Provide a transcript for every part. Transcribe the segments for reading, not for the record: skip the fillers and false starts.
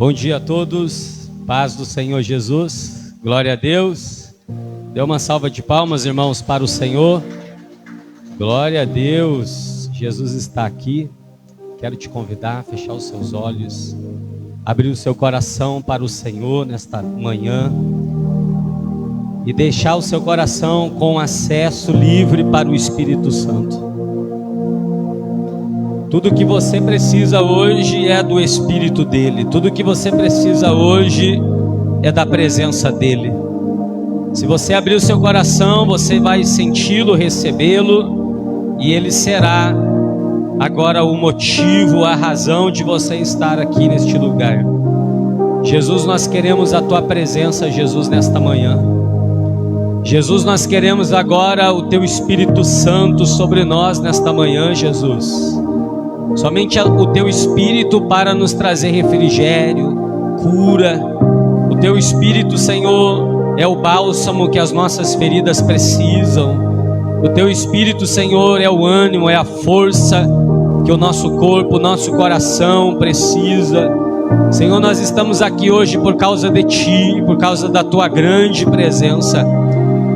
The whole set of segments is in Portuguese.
Bom dia a todos, paz do Senhor Jesus, glória a Deus. Dê uma salva de palmas, irmãos, para o Senhor. Glória a Deus, Jesus está aqui. Quero te convidar a fechar os seus olhos, abrir o seu coração para o Senhor nesta manhã e deixar o seu coração com acesso livre para o Espírito Santo. Tudo que você precisa hoje é do Espírito dele. Tudo que você precisa hoje é da presença dele. Se você abrir o seu coração, você vai senti-lo, recebê-lo, e ele será agora o motivo, a razão de você estar aqui neste lugar. Jesus, nós queremos a tua presença, Jesus, nesta manhã. Jesus, nós queremos agora o teu Espírito Santo sobre nós nesta manhã, Jesus. Somente o teu Espírito para nos trazer refrigério, cura. O teu Espírito, Senhor, é o bálsamo que as nossas feridas precisam. O teu Espírito, Senhor, é o ânimo, é a força que o nosso corpo, o nosso coração precisa. Senhor, nós estamos aqui hoje por causa de Ti, por causa da Tua grande presença.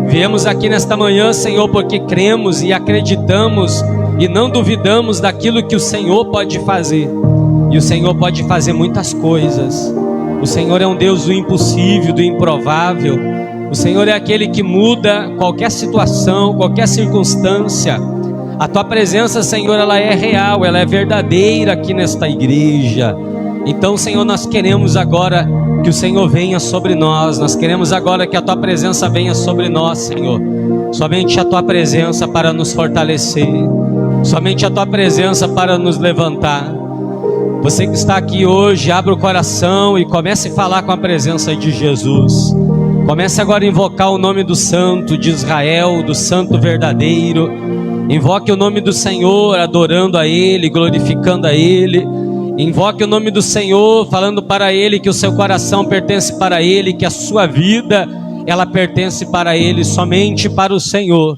Viemos aqui nesta manhã, Senhor, porque cremos e acreditamos e não duvidamos daquilo que o Senhor pode fazer. E o Senhor pode fazer muitas coisas. O Senhor é um Deus do impossível, do improvável. O Senhor é aquele que muda qualquer situação, qualquer circunstância. A tua presença, Senhor, ela é real, ela é verdadeira aqui nesta igreja. Então, Senhor, nós queremos agora que o Senhor venha sobre nós. Nós queremos agora que a tua presença venha sobre nós, Senhor. Somente a tua presença para nos fortalecer. Somente a tua presença para nos levantar. Você que está aqui hoje, abra o coração e comece a falar com a presença de Jesus. Comece agora a invocar o nome do Santo de Israel, do Santo verdadeiro. Invoque o nome do Senhor, adorando a Ele, glorificando a Ele. Invoque o nome do Senhor, falando para Ele que o seu coração pertence para Ele, que a sua vida, ela pertence para Ele, somente para o Senhor.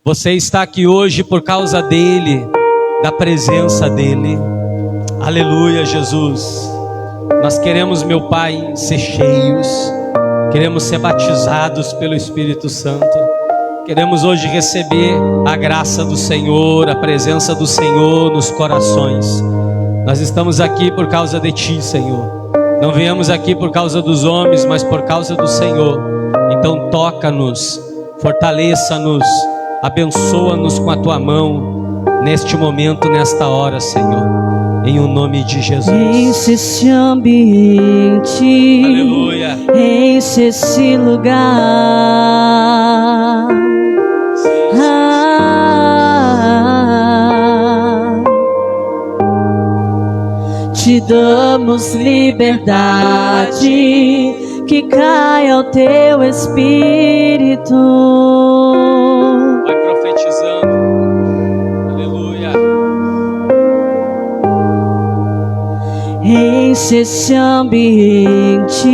Você está aqui hoje por causa dEle, da presença dEle. Aleluia, Jesus. Nós queremos, meu Pai, ser cheios. Queremos ser batizados pelo Espírito Santo. Queremos hoje receber a graça do Senhor, a presença do Senhor nos corações. Nós estamos aqui por causa de Ti, Senhor. Não viemos aqui por causa dos homens, mas por causa do Senhor. Então toca-nos, fortaleça-nos, abençoa-nos com a Tua mão, neste momento, nesta hora, Senhor, em o nome de Jesus. Enche esse ambiente, aleluia. Enche esse lugar. Te damos liberdade, que caia o Teu Espírito. Vai profetizando. Aleluia. Enche esse ambiente,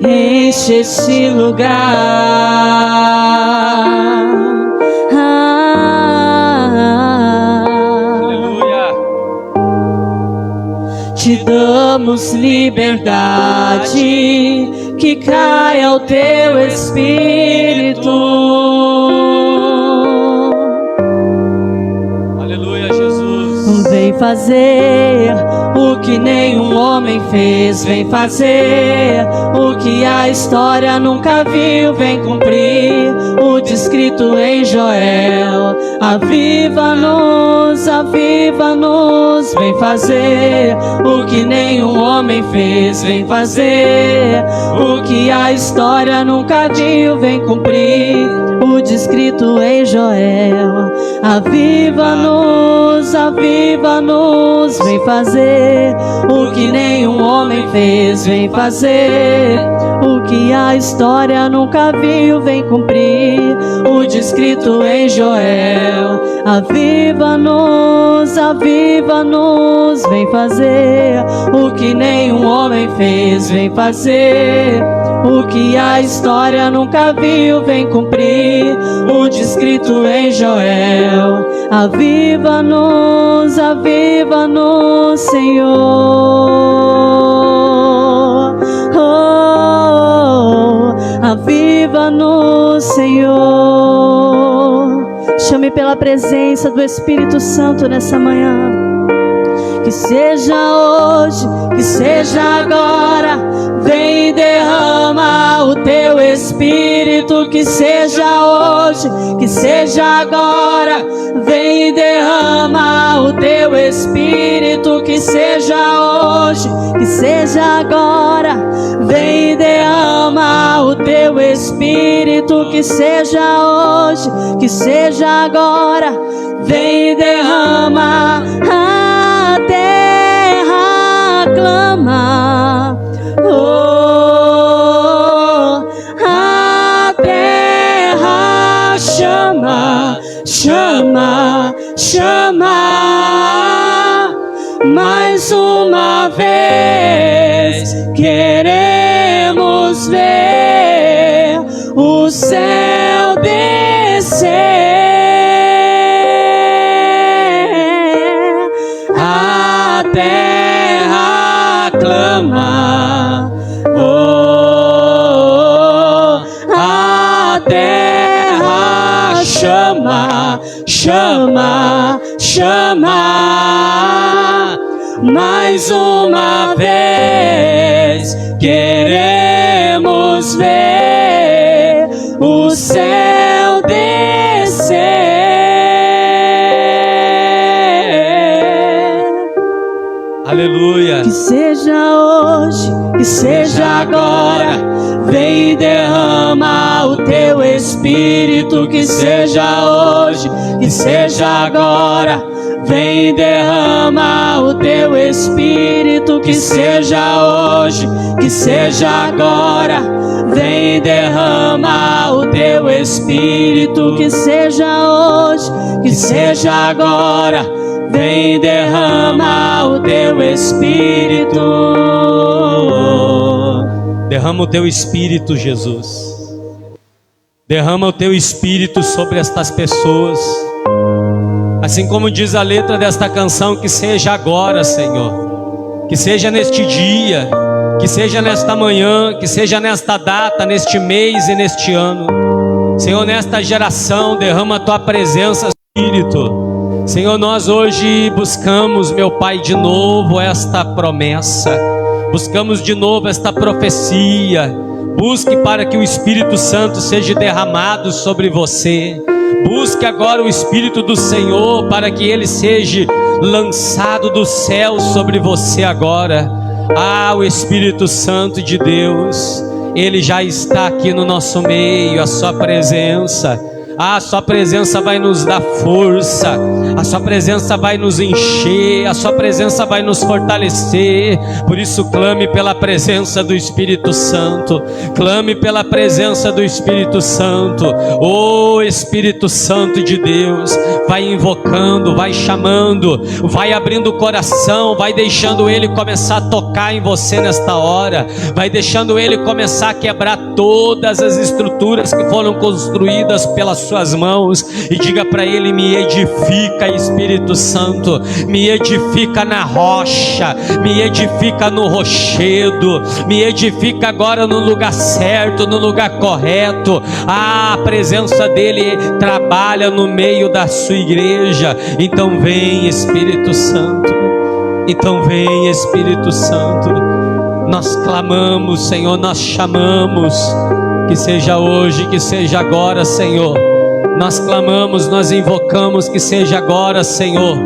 enche esse lugar. Aleluia. Te damos liberdade, que caia o Teu Espírito. Aleluia, Jesus. Vem fazer o que nenhum homem fez. Vem fazer o que a história nunca viu. Vem cumprir o descrito em Joel. Aviva-nos, aviva-nos. Vem fazer o que nenhum homem fez. Vem fazer o que a história nunca viu. Vem cumprir o descrito em Joel. Aviva-nos, aviva-nos. Vem fazer o que nenhum homem fez. Vem fazer o que a história nunca viu. Vem cumprir o descrito em Joel. Aviva-nos, aviva-nos. Vem fazer o que nenhum homem fez. Vem fazer o que a história nunca viu. Vem cumprir o descrito em Joel. Aviva-nos, aviva-nos, Senhor. Clame pela presença do Espírito Santo nessa manhã. Que seja hoje, que seja agora, vem e derrama o teu Espírito. Que seja hoje, que seja agora, vem e derrama o teu Espírito. Que seja hoje, que seja agora, vem e derrama o teu Espírito. Que seja hoje, que seja agora, vem e derrama. A terra clama, oh, a terra chama, chama, chama. Mais uma vez queremos ver o céu descer. A terra clama, oh, a terra chama, chama, chama. Mais uma vez queremos ver o céu descer. Aleluia. Que seja hoje, que seja agora, vem e derrama o teu Espírito. Que seja hoje, que seja agora, vem e derrama o teu Espírito. Que seja hoje, que seja agora, vem e derrama o teu Espírito. Que seja hoje, que seja agora, vem e derrama o teu Espírito. Derrama o teu Espírito, Jesus. Derrama o teu Espírito sobre estas pessoas. Assim como diz a letra desta canção, que seja agora, Senhor. Que seja neste dia, que seja nesta manhã, que seja nesta data, neste mês e neste ano. Senhor, nesta geração, derrama a tua presença, Espírito. Senhor, nós hoje buscamos, meu Pai, de novo esta promessa. Buscamos de novo esta profecia. Busque para que o Espírito Santo seja derramado sobre você. Busque agora o Espírito do Senhor para que ele seja lançado do céu sobre você agora. Ah, o Espírito Santo de Deus, ele já está aqui no nosso meio, a sua presença. A sua presença vai nos dar força, a sua presença vai nos encher, a sua presença vai nos fortalecer. Por isso clame pela presença do Espírito Santo, clame pela presença do Espírito Santo. Oh Espírito Santo de Deus, vai invocando, vai chamando, vai abrindo o coração, vai deixando ele começar a tocar em você nesta hora, vai deixando ele começar a quebrar todas as estruturas que foram construídas pelas suas mãos, e diga para ele: me edifica, Espírito Santo, me edifica na rocha, me edifica no rochedo, me edifica agora no lugar certo, no lugar correto. A presença dele trabalha no meio da sua igreja. Então vem, Espírito Santo, então vem, Espírito Santo. Nós clamamos, Senhor, nós chamamos. Que seja hoje, que seja agora, Senhor. Nós clamamos, nós invocamos, que seja agora, Senhor,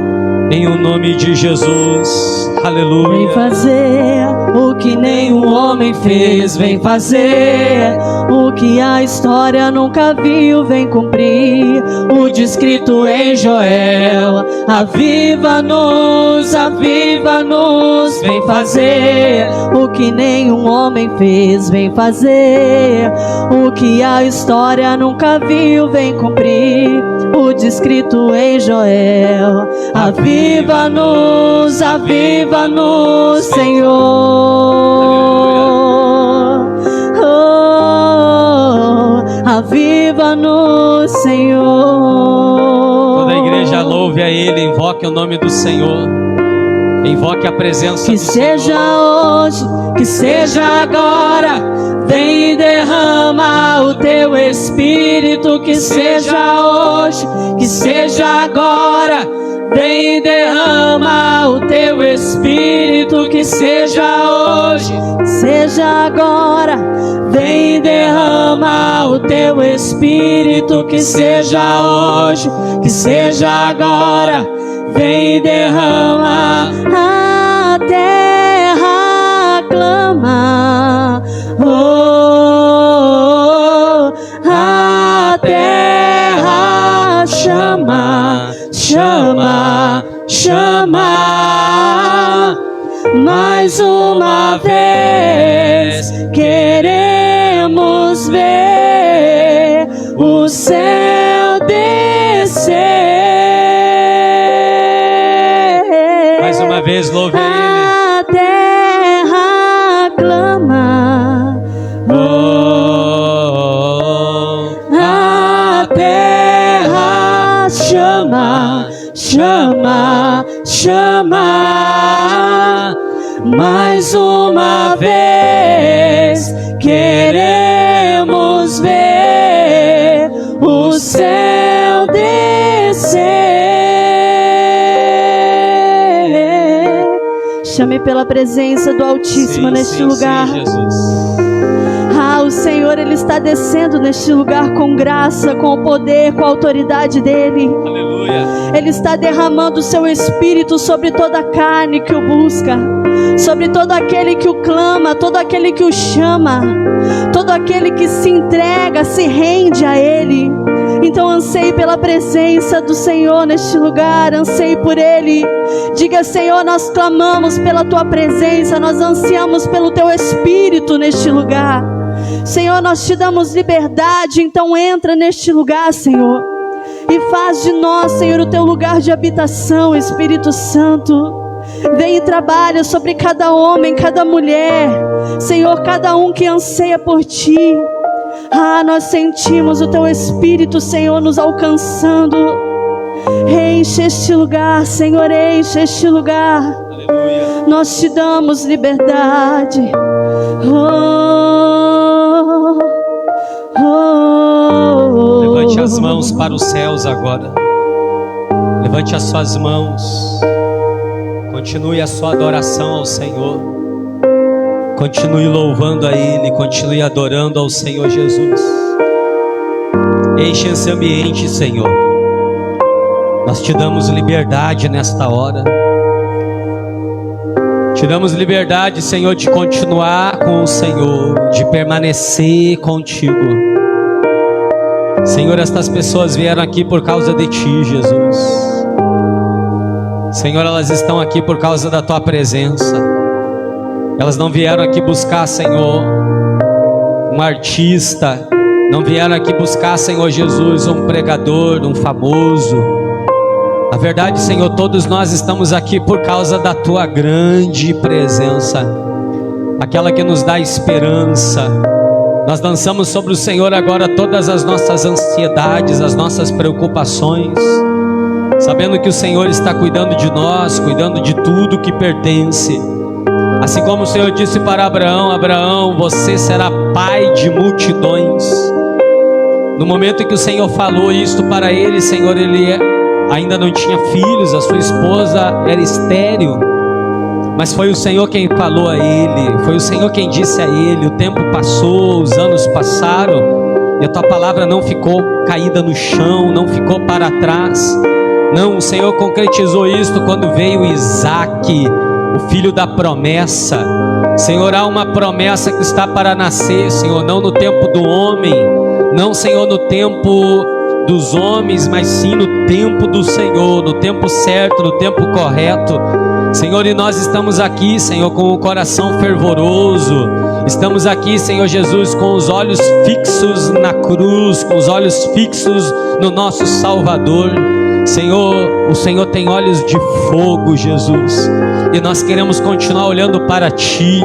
em o nome de Jesus. Aleluia. Vem fazer o que nenhum homem fez, vem fazer o que a história nunca viu, vem cumprir o descrito em Joel. Aviva-nos, aviva-nos, vem fazer o que nenhum homem fez, vem fazer o que a história nunca viu, vem cumprir o descrito em Joel. Aviva-nos, aviva-nos, Senhor. Oh, aviva-nos, Senhor. Toda a igreja louve a ele, invoque o nome do Senhor. Invoque a presença Que do Senhor. seja hoje, que seja agora. Vem e derrama o teu Espírito. Que seja hoje, que seja agora. Vem e derrama o teu Espírito. Que seja hoje, seja agora. Vem e derrama o teu Espírito. Que seja hoje, que seja agora. Vem e derrama. A terra clama. Oh, a terra chama, chama, chama. Mais uma vez queremos ver o céu descer. Mais uma vez, louve a Ele. A terra clama. A terra chama, chama, chama. Mais uma vez queremos ver o céu descer. Chame pela presença do Altíssimo neste lugar. Sim, Jesus. O Senhor, Ele está descendo neste lugar com graça, com o poder, com a autoridade dEle. Aleluia. Ele está derramando o seu Espírito sobre toda a carne que o busca, sobre todo aquele que o clama, todo aquele que o chama, todo aquele que se entrega, se rende a Ele. Então anseie pela presença do Senhor neste lugar, anseie por Ele. Diga: Senhor, nós clamamos pela Tua presença, nós ansiamos pelo Teu Espírito neste lugar. Senhor, nós te damos liberdade, então entra neste lugar, Senhor, e faz de nós, Senhor, o teu lugar de habitação, Espírito Santo. Vem e trabalha sobre cada homem, cada mulher, Senhor, cada um que anseia por ti. Nós sentimos o teu Espírito, Senhor, nos alcançando. Enche este lugar, Senhor, enche este lugar. Aleluia. Nós te damos liberdade. Levante as mãos para os céus agora. Levante as suas mãos. Continue a sua adoração ao Senhor. Continue louvando a Ele. Continue adorando ao Senhor Jesus. Enche esse ambiente, Senhor. Nós te damos liberdade nesta hora. Te damos liberdade, Senhor, de continuar com o Senhor, de permanecer contigo. Senhor, estas pessoas vieram aqui por causa de Ti, Jesus. Senhor, elas estão aqui por causa da Tua presença. Elas não vieram aqui buscar, Senhor, um artista. Não vieram aqui buscar, Senhor Jesus, um pregador, um famoso. Na verdade, Senhor, todos nós estamos aqui por causa da Tua grande presença, aquela que nos dá esperança. Nós lançamos sobre o Senhor agora todas as nossas ansiedades, as nossas preocupações, sabendo que o Senhor está cuidando de nós, cuidando de tudo que pertence. Assim como o Senhor disse para Abraão: Abraão, você será pai de multidões. No momento em que o Senhor falou isto para ele, Senhor, ele ainda não tinha filhos, a sua esposa era estéril, mas foi o Senhor quem falou a ele, foi o Senhor quem disse a ele. O tempo passou, os anos passaram, e a tua palavra não ficou caída no chão, não ficou para trás. Não, o Senhor concretizou isto quando veio Isaque, o filho da promessa. Senhor, há uma promessa que está para nascer, Senhor, não no tempo do homem, não, Senhor, no tempo dos homens, mas sim no tempo do Senhor, no tempo certo, no tempo correto. Senhor, e nós estamos aqui, Senhor, com o coração fervoroso. Estamos aqui, Senhor Jesus, com os olhos fixos na cruz, com os olhos fixos no nosso Salvador. Senhor, o Senhor tem olhos de fogo, Jesus, e nós queremos continuar olhando para Ti.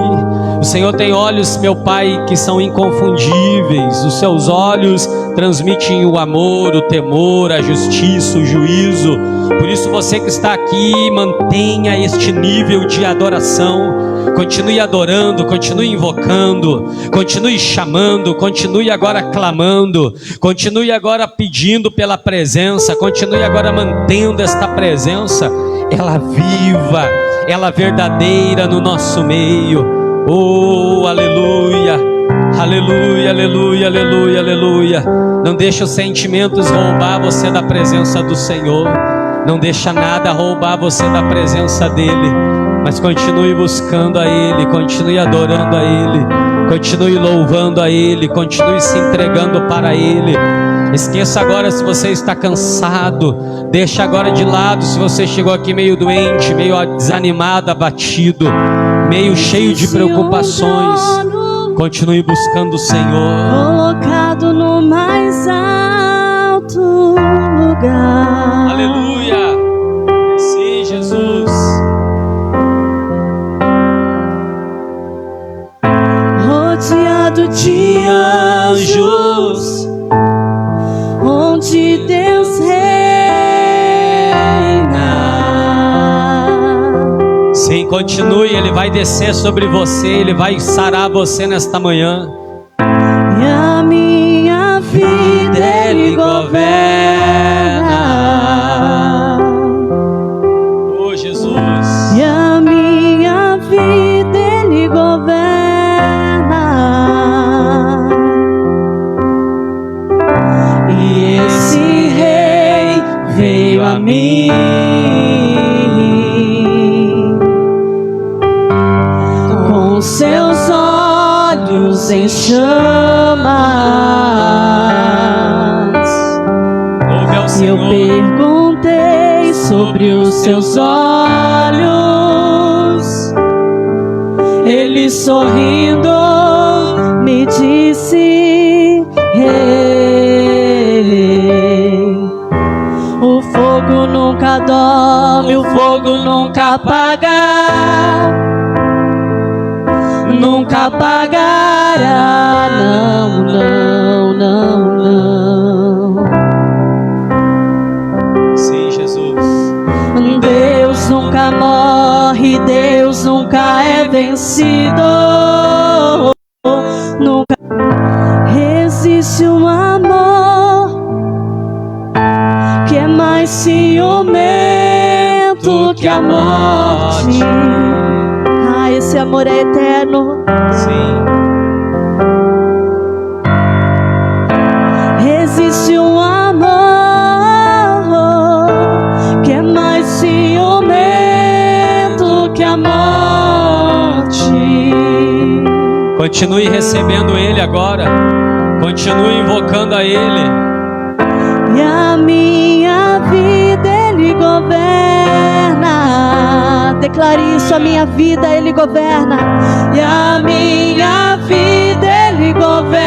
O Senhor tem olhos, meu Pai, que são inconfundíveis. Os Seus olhos transmitem o amor, o temor, a justiça, o juízo. Por isso você que está aqui, mantenha este nível de adoração. Continue adorando, continue invocando, continue chamando, continue agora clamando, continue agora pedindo pela presença, continue agora mantendo esta presença, ela viva, ela verdadeira no nosso meio. Oh, aleluia, aleluia, aleluia, aleluia, aleluia. Não deixe os sentimentos roubar você da presença do Senhor, não deixa nada roubar você da presença dEle, mas continue buscando a Ele, continue adorando a Ele, continue louvando a Ele, continue se entregando para Ele. Esqueça agora se você está cansado, deixa agora de lado se você chegou aqui meio doente, meio desanimado, abatido, meio cheio de preocupações. Continue buscando o Senhor. Colocado no mais alto lugar. Aleluia. Sim, Jesus. Rodeado de anjos, onde Deus reina. Sim, continue, Ele vai descer sobre você, Ele vai sarar você nesta manhã. E a minha vida Ele governa. Oh, Jesus. E a minha vida Ele governa. E esse rei veio a mim com seus olhos em chamas. Ouve ao E eu Senhor. perguntei sobre os seus olhos. Ele sorrindo me disse: Rei, o fogo nunca dorme, o fogo nunca apaga, nunca apagará. Não, não, não, não. Sim, Jesus. Deus nunca morre, Deus nunca é vencido. Nunca existe um amor que é mais ciumento que a morte. Ah, esse amor é eterno. Sim. Existe um amor que é mais ciumento que a morte. Continue recebendo Ele agora. Continue invocando a Ele. E a minha vida Ele governa. Declare isso: a minha vida Ele governa. E a minha vida Ele governa.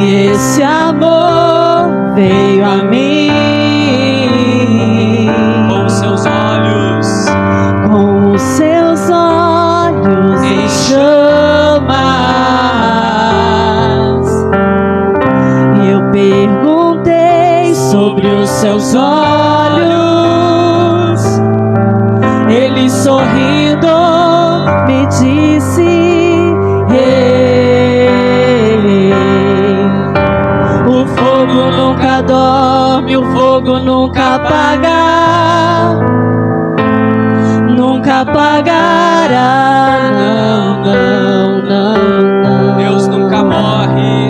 E esse amor veio a mim Com os seus olhos. com os seus olhos em chamas. E eu perguntei sobre os seus olhos. Ele sorrindo me disse: Rei, o fogo nunca dorme, o fogo nunca apaga, nunca apagará. Não, não, não, não. Deus nunca morre.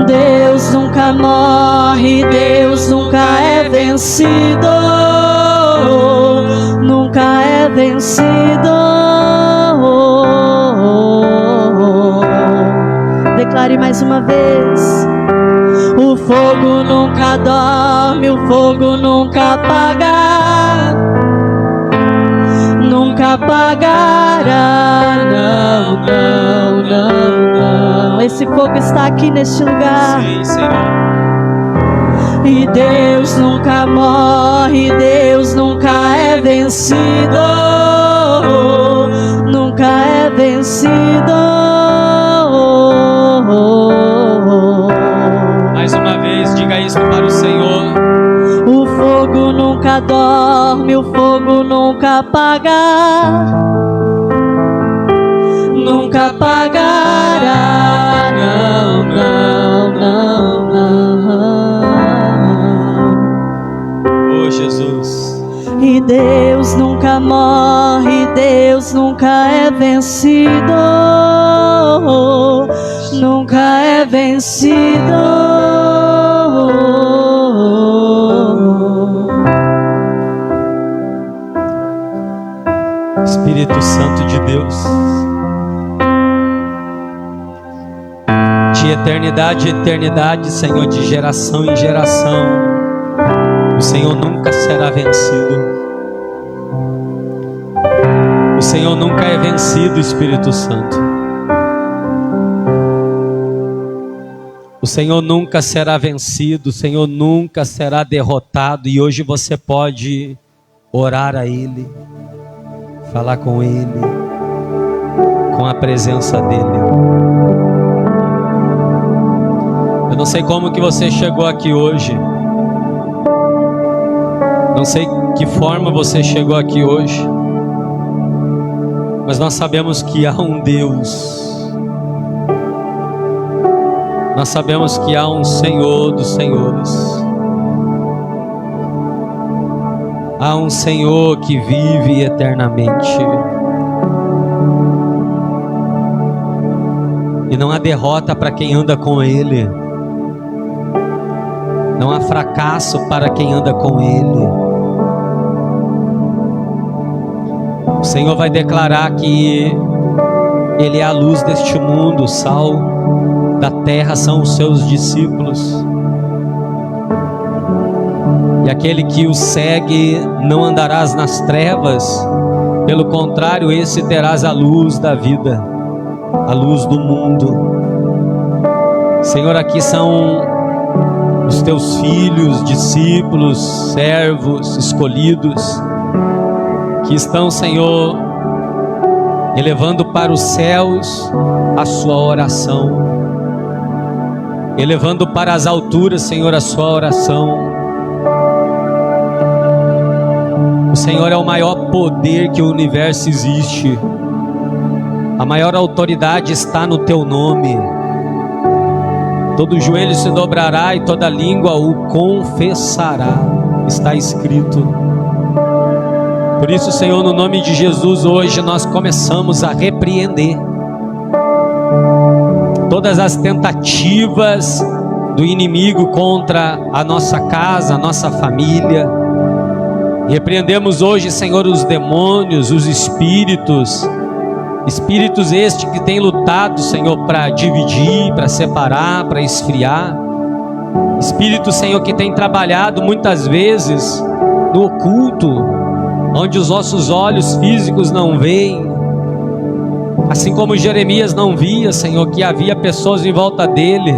Deus nunca morre, Deus nunca é vencido, nunca é vencido. Declare mais uma vez: o fogo nunca dorme, o fogo nunca apaga, nunca apagará. Não, não, não, não. Esse fogo está aqui neste lugar. Sim, Senhor. E Deus nunca morre, Deus nunca é vencido, vencido. Mais uma vez, diga isso para o Senhor. O fogo nunca dorme, o fogo nunca apaga, nunca apagará. Não, não, não, não. Oh, Jesus. E Deus nunca morre, Deus nunca é vencido, nunca é vencido. Espírito Santo de Deus, de eternidade em eternidade, Senhor, de geração em geração, o Senhor nunca será vencido. O Senhor nunca é vencido, Espírito Santo. O Senhor nunca será vencido, o Senhor nunca será derrotado. E hoje você pode orar a Ele, falar com Ele, com a presença dEle. Eu não sei como que você chegou aqui hoje, não sei que forma você chegou aqui hoje, mas nós sabemos que há um Deus, nós sabemos que há um Senhor dos Senhores, há um Senhor que vive eternamente, e não há derrota para quem anda com Ele, não há fracasso para quem anda com Ele. O Senhor vai declarar que Ele é a luz deste mundo, o sal da terra são os seus discípulos. E aquele que o segue não andarás nas trevas, pelo contrário, esse terás a luz da vida, a luz do mundo. Senhor, aqui são os teus filhos, discípulos, servos, escolhidos, que estão, Senhor, elevando para os céus a sua oração, elevando para as alturas, Senhor, a sua oração. O Senhor é o maior poder que o universo existe, a maior autoridade está no teu nome. Todo joelho se dobrará e toda língua o confessará, está escrito. Por isso, Senhor, no nome de Jesus, hoje nós começamos a repreender todas as tentativas do inimigo contra a nossa casa, a nossa família. Repreendemos hoje, Senhor, os demônios, os espíritos este que tem lutado, Senhor, para dividir, para separar, para esfriar. Espírito, Senhor, que tem trabalhado muitas vezes no oculto, onde os nossos olhos físicos não veem, assim como Jeremias não via, Senhor, que havia pessoas em volta dele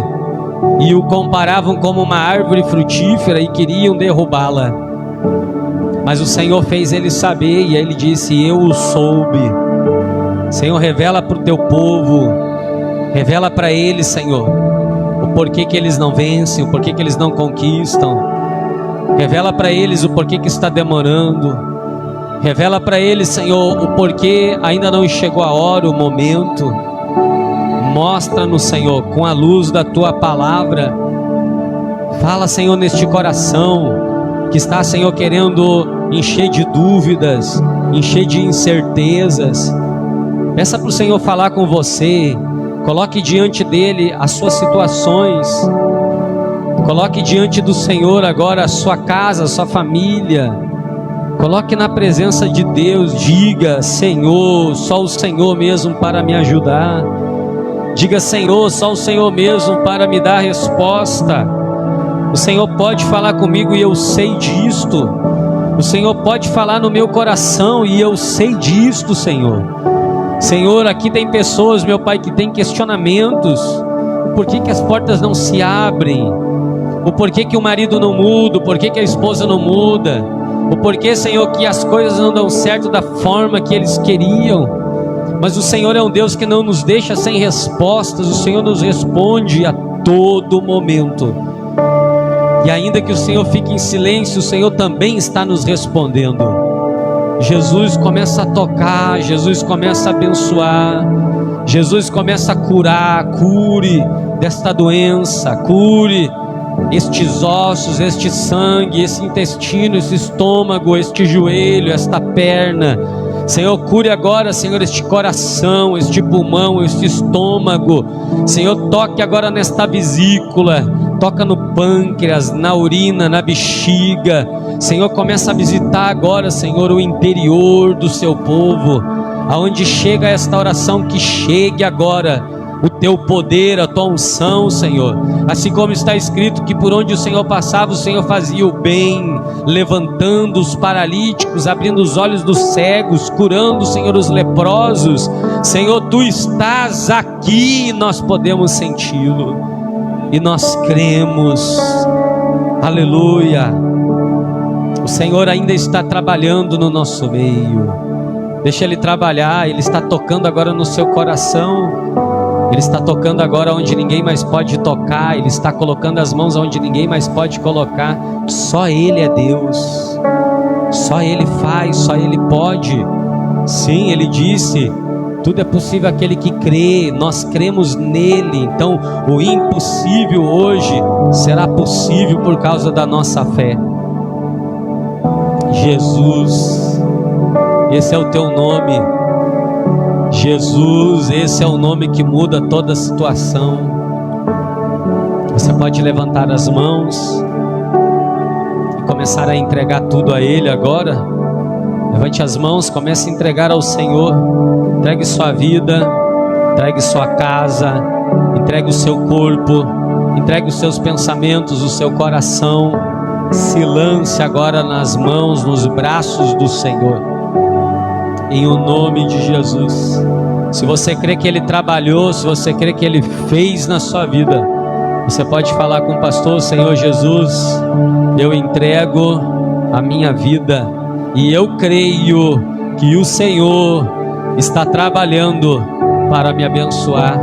e o comparavam como uma árvore frutífera e queriam derrubá-la, mas o Senhor fez ele saber e ele disse: eu o soube. Senhor, revela para o teu povo, revela para eles, Senhor, o porquê que eles não vencem, o porquê que eles não conquistam. Revela para eles o porquê que está demorando. Revela para eles, Senhor, o porquê ainda não chegou a hora, o momento. Mostra-nos, Senhor, com a luz da Tua palavra. Fala, Senhor, neste coração que está, Senhor, querendo encher de dúvidas, encher de incertezas. Peça para o Senhor falar com você. Coloque diante dele as suas situações. Coloque diante do Senhor agora a sua casa, a sua família. Coloque na presença de Deus, diga: Senhor, só o Senhor mesmo para me ajudar. Diga: Senhor, só o Senhor mesmo para me dar resposta. O Senhor pode falar comigo e eu sei disto. O Senhor pode falar no meu coração e eu sei disto, Senhor. Senhor, aqui tem pessoas, meu Pai, que tem questionamentos. Por que que as portas não se abrem? O porquê que o marido não muda? O porquê que a esposa não muda? O porquê, Senhor, que as coisas não dão certo da forma que eles queriam? Mas o Senhor é um Deus que não nos deixa sem respostas. O Senhor nos responde a todo momento. E ainda que o Senhor fique em silêncio, o Senhor também está nos respondendo. Jesus começa a tocar, Jesus começa a abençoar, Jesus começa a curar. Cure desta doença, cure estes ossos, este sangue, esse intestino, esse estômago, este joelho, esta perna. Senhor, cure agora, Senhor, este coração, este pulmão, este estômago. Senhor, toque agora nesta vesícula, toca no pâncreas, na urina, na bexiga. Senhor, começa a visitar agora, Senhor, o interior do seu povo. Aonde chega esta oração, que chegue agora o teu poder, a tua unção, Senhor. Assim como está escrito que por onde o Senhor passava, o Senhor fazia o bem, levantando os paralíticos, abrindo os olhos dos cegos, curando, Senhor, os leprosos. Senhor, tu estás aqui e nós podemos senti-lo, e nós cremos. Aleluia. O Senhor ainda está trabalhando no nosso meio. Deixa Ele trabalhar. Ele está tocando agora no seu coração. Ele está tocando agora onde ninguém mais pode tocar. Ele está colocando as mãos onde ninguém mais pode colocar. Só Ele é Deus. Só Ele faz, só Ele pode. Sim, Ele disse: tudo é possível aquele que crê. Nós cremos nele. Então o impossível hoje será possível por causa da nossa fé. Jesus, esse é o teu nome. Jesus, esse é o nome que muda toda a situação. Você pode levantar as mãos e começar a entregar tudo a Ele agora. Levante as mãos, comece a entregar ao Senhor. Entregue sua vida, entregue sua casa, entregue o seu corpo, entregue os seus pensamentos, o seu coração. Se lance agora nas mãos, nos braços do Senhor, em o nome de Jesus. Se você crê que Ele trabalhou, se você crê que Ele fez na sua vida, você pode falar com o pastor: Senhor Jesus, eu entrego a minha vida, e eu creio que o Senhor está trabalhando para me abençoar,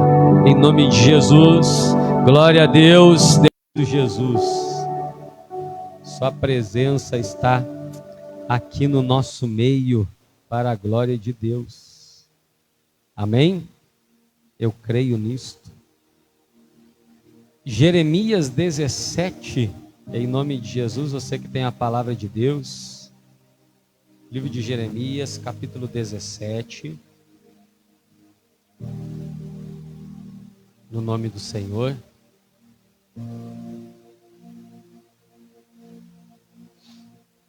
em nome de Jesus. Glória a Deus. Deus, Jesus, sua presença está aqui no nosso meio, para a glória de Deus. Amém? Eu creio nisto. Jeremias 17, em nome de Jesus, você que tem a palavra de Deus. Livro de Jeremias, capítulo 17. No nome do Senhor.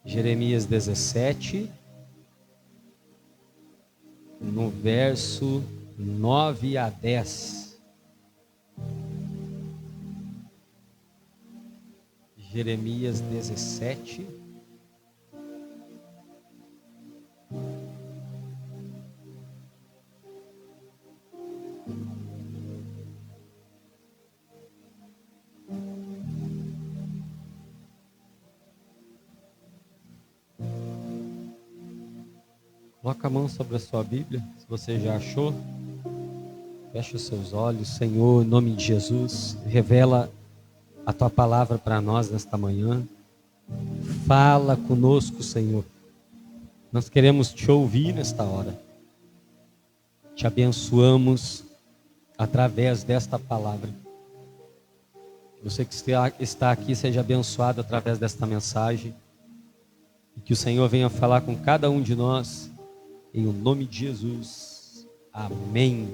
Jeremias 17, no verso 9 a 10. Jeremias 17. Coloca a mão sobre a sua Bíblia, se você já achou. Feche os seus olhos. Senhor, em nome de Jesus, revela a Tua palavra para nós nesta manhã. Fala conosco, Senhor. Nós queremos Te ouvir nesta hora. Te abençoamos através desta palavra. Você que está aqui, seja abençoado através desta mensagem. E que o Senhor venha falar com cada um de nós, em o nome de Jesus. Amém.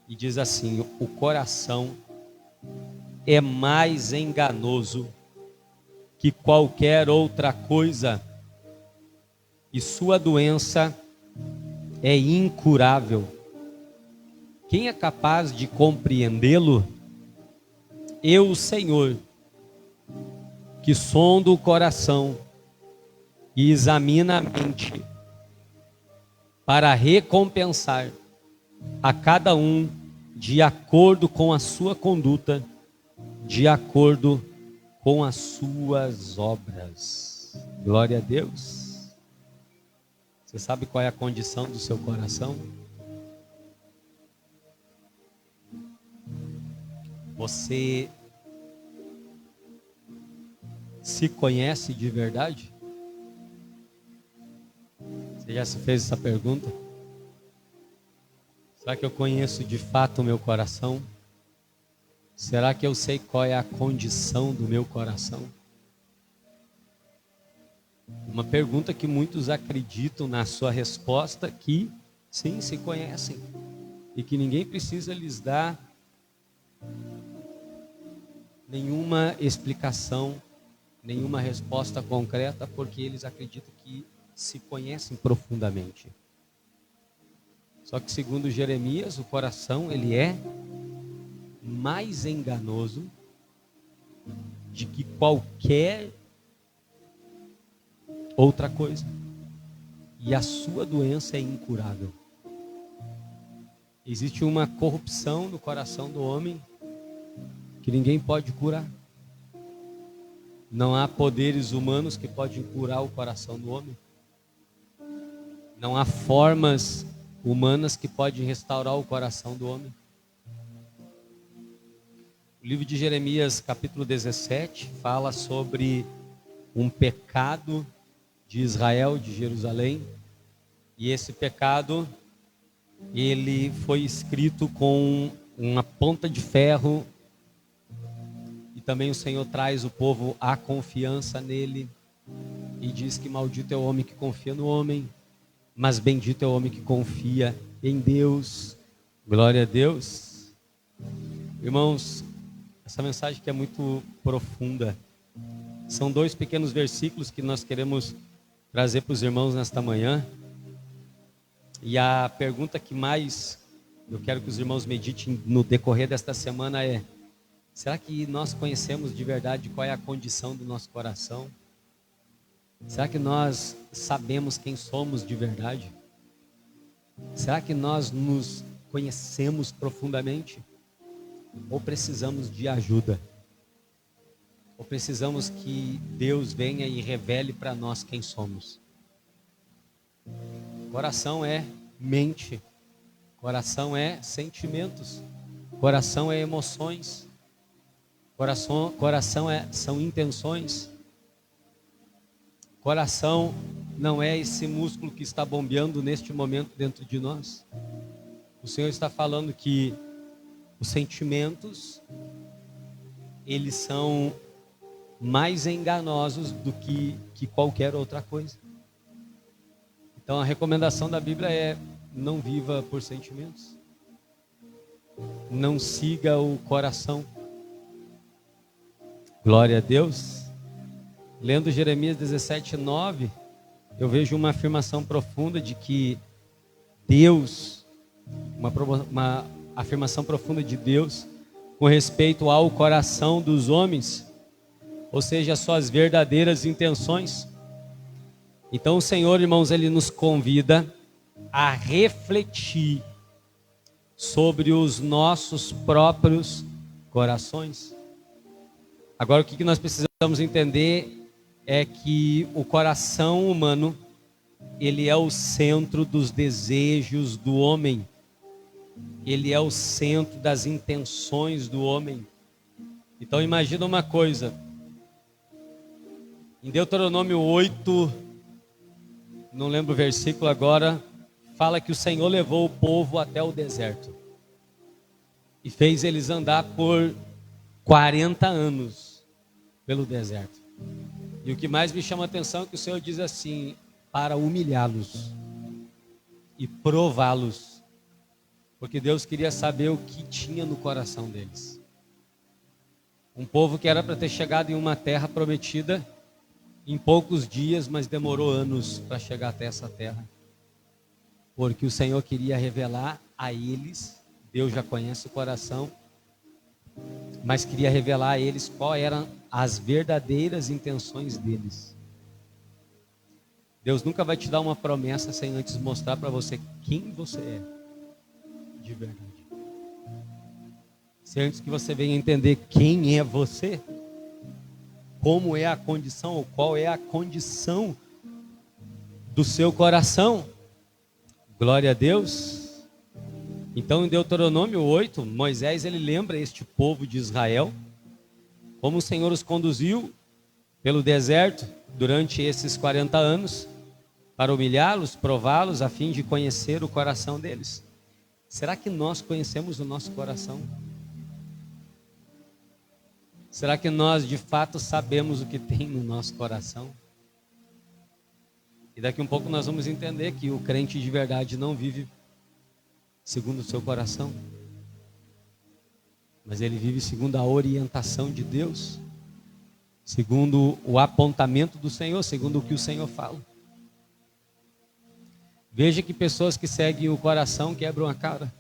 E diz assim: o coração é mais enganoso que qualquer outra coisa, e sua doença é incurável. Quem é capaz de compreendê-lo? Eu, o Senhor, que sondo o coração e examina a mente, para recompensar a cada um de acordo com a sua conduta, de acordo com as suas obras. Glória a Deus. Você sabe qual é a condição do seu coração? Você se conhece de verdade? Você já se fez essa pergunta? Será que eu conheço de fato o meu coração? Será que eu sei qual é a condição do meu coração? Uma pergunta que muitos acreditam na sua resposta que sim, se conhecem e que ninguém precisa lhes dar nenhuma explicação, nenhuma resposta concreta, porque eles acreditam que se conhecem profundamente. Só que segundo Jeremias, o coração ele é mais enganoso de que qualquer outra coisa. E a sua doença é incurável. Existe uma corrupção no coração do homem que ninguém pode curar. Não há poderes humanos que podem curar o coração do homem. Não há formas humanas que podem restaurar o coração do homem. O livro de Jeremias, capítulo 17, fala sobre um pecado de Israel, de Jerusalém. E esse pecado, ele foi escrito com uma ponta de ferro. E também o Senhor traz o povo à confiança nele. E diz que maldito é o homem que confia no homem, mas bendito é o homem que confia em Deus. Glória a Deus. Irmãos, essa mensagem que é muito profunda. São 2 pequenos versículos que nós queremos trazer para os irmãos nesta manhã. E a pergunta que mais eu quero que os irmãos meditem no decorrer desta semana é: será que nós conhecemos de verdade qual é a condição do nosso coração? Será que nós sabemos quem somos de verdade? Será que nós nos conhecemos profundamente? Ou precisamos de ajuda? Ou precisamos que Deus venha e revele para nós quem somos? Coração é mente, coração é sentimentos, coração é emoções, coração são intenções. Coração não é esse músculo que está bombeando neste momento dentro de nós. O Senhor está falando que os sentimentos, eles são mais enganosos do que qualquer outra coisa. Então a recomendação da Bíblia é: não viva por sentimentos. Não siga o coração. Glória a Deus. Lendo Jeremias 17:9, eu vejo uma afirmação profunda de que Deus, uma afirmação profunda de Deus com respeito ao coração dos homens, ou seja, as suas verdadeiras intenções. Então o Senhor, irmãos, Ele nos convida a refletir sobre os nossos próprios corações. Agora, o que nós precisamos entender é que o coração humano, ele é o centro dos desejos do homem. Ele é o centro das intenções do homem. Então imagina uma coisa. Em Deuteronômio 8, não lembro o versículo agora, fala que o Senhor levou o povo até o deserto e fez eles andar por 40 anos pelo deserto. E o que mais me chama a atenção é que o Senhor diz assim: para humilhá-los e prová-los, porque Deus queria saber o que tinha no coração deles. Um povo que era para ter chegado em uma terra prometida em poucos dias, mas demorou anos para chegar até essa terra, porque o Senhor queria revelar a eles. Deus já conhece o coração, mas queria revelar a eles qual eram as verdadeiras intenções deles. Deus nunca vai te dar uma promessa sem antes mostrar para você quem você é de verdade. Se antes que você venha entender quem é você, como é a condição, ou qual é a condição do seu coração. Glória a Deus. Então, em Deuteronômio 8, Moisés ele lembra este povo de Israel, como o Senhor os conduziu pelo deserto durante esses 40 anos, para humilhá-los, prová-los, a fim de conhecer o coração deles. Será que nós conhecemos o nosso coração? Será que nós de fato sabemos o que tem no nosso coração? E daqui um pouco nós vamos entender que o crente de verdade não vive segundo o seu coração, mas ele vive segundo a orientação de Deus, segundo o apontamento do Senhor, segundo o que o Senhor fala. Veja que pessoas que seguem o coração quebram a cara,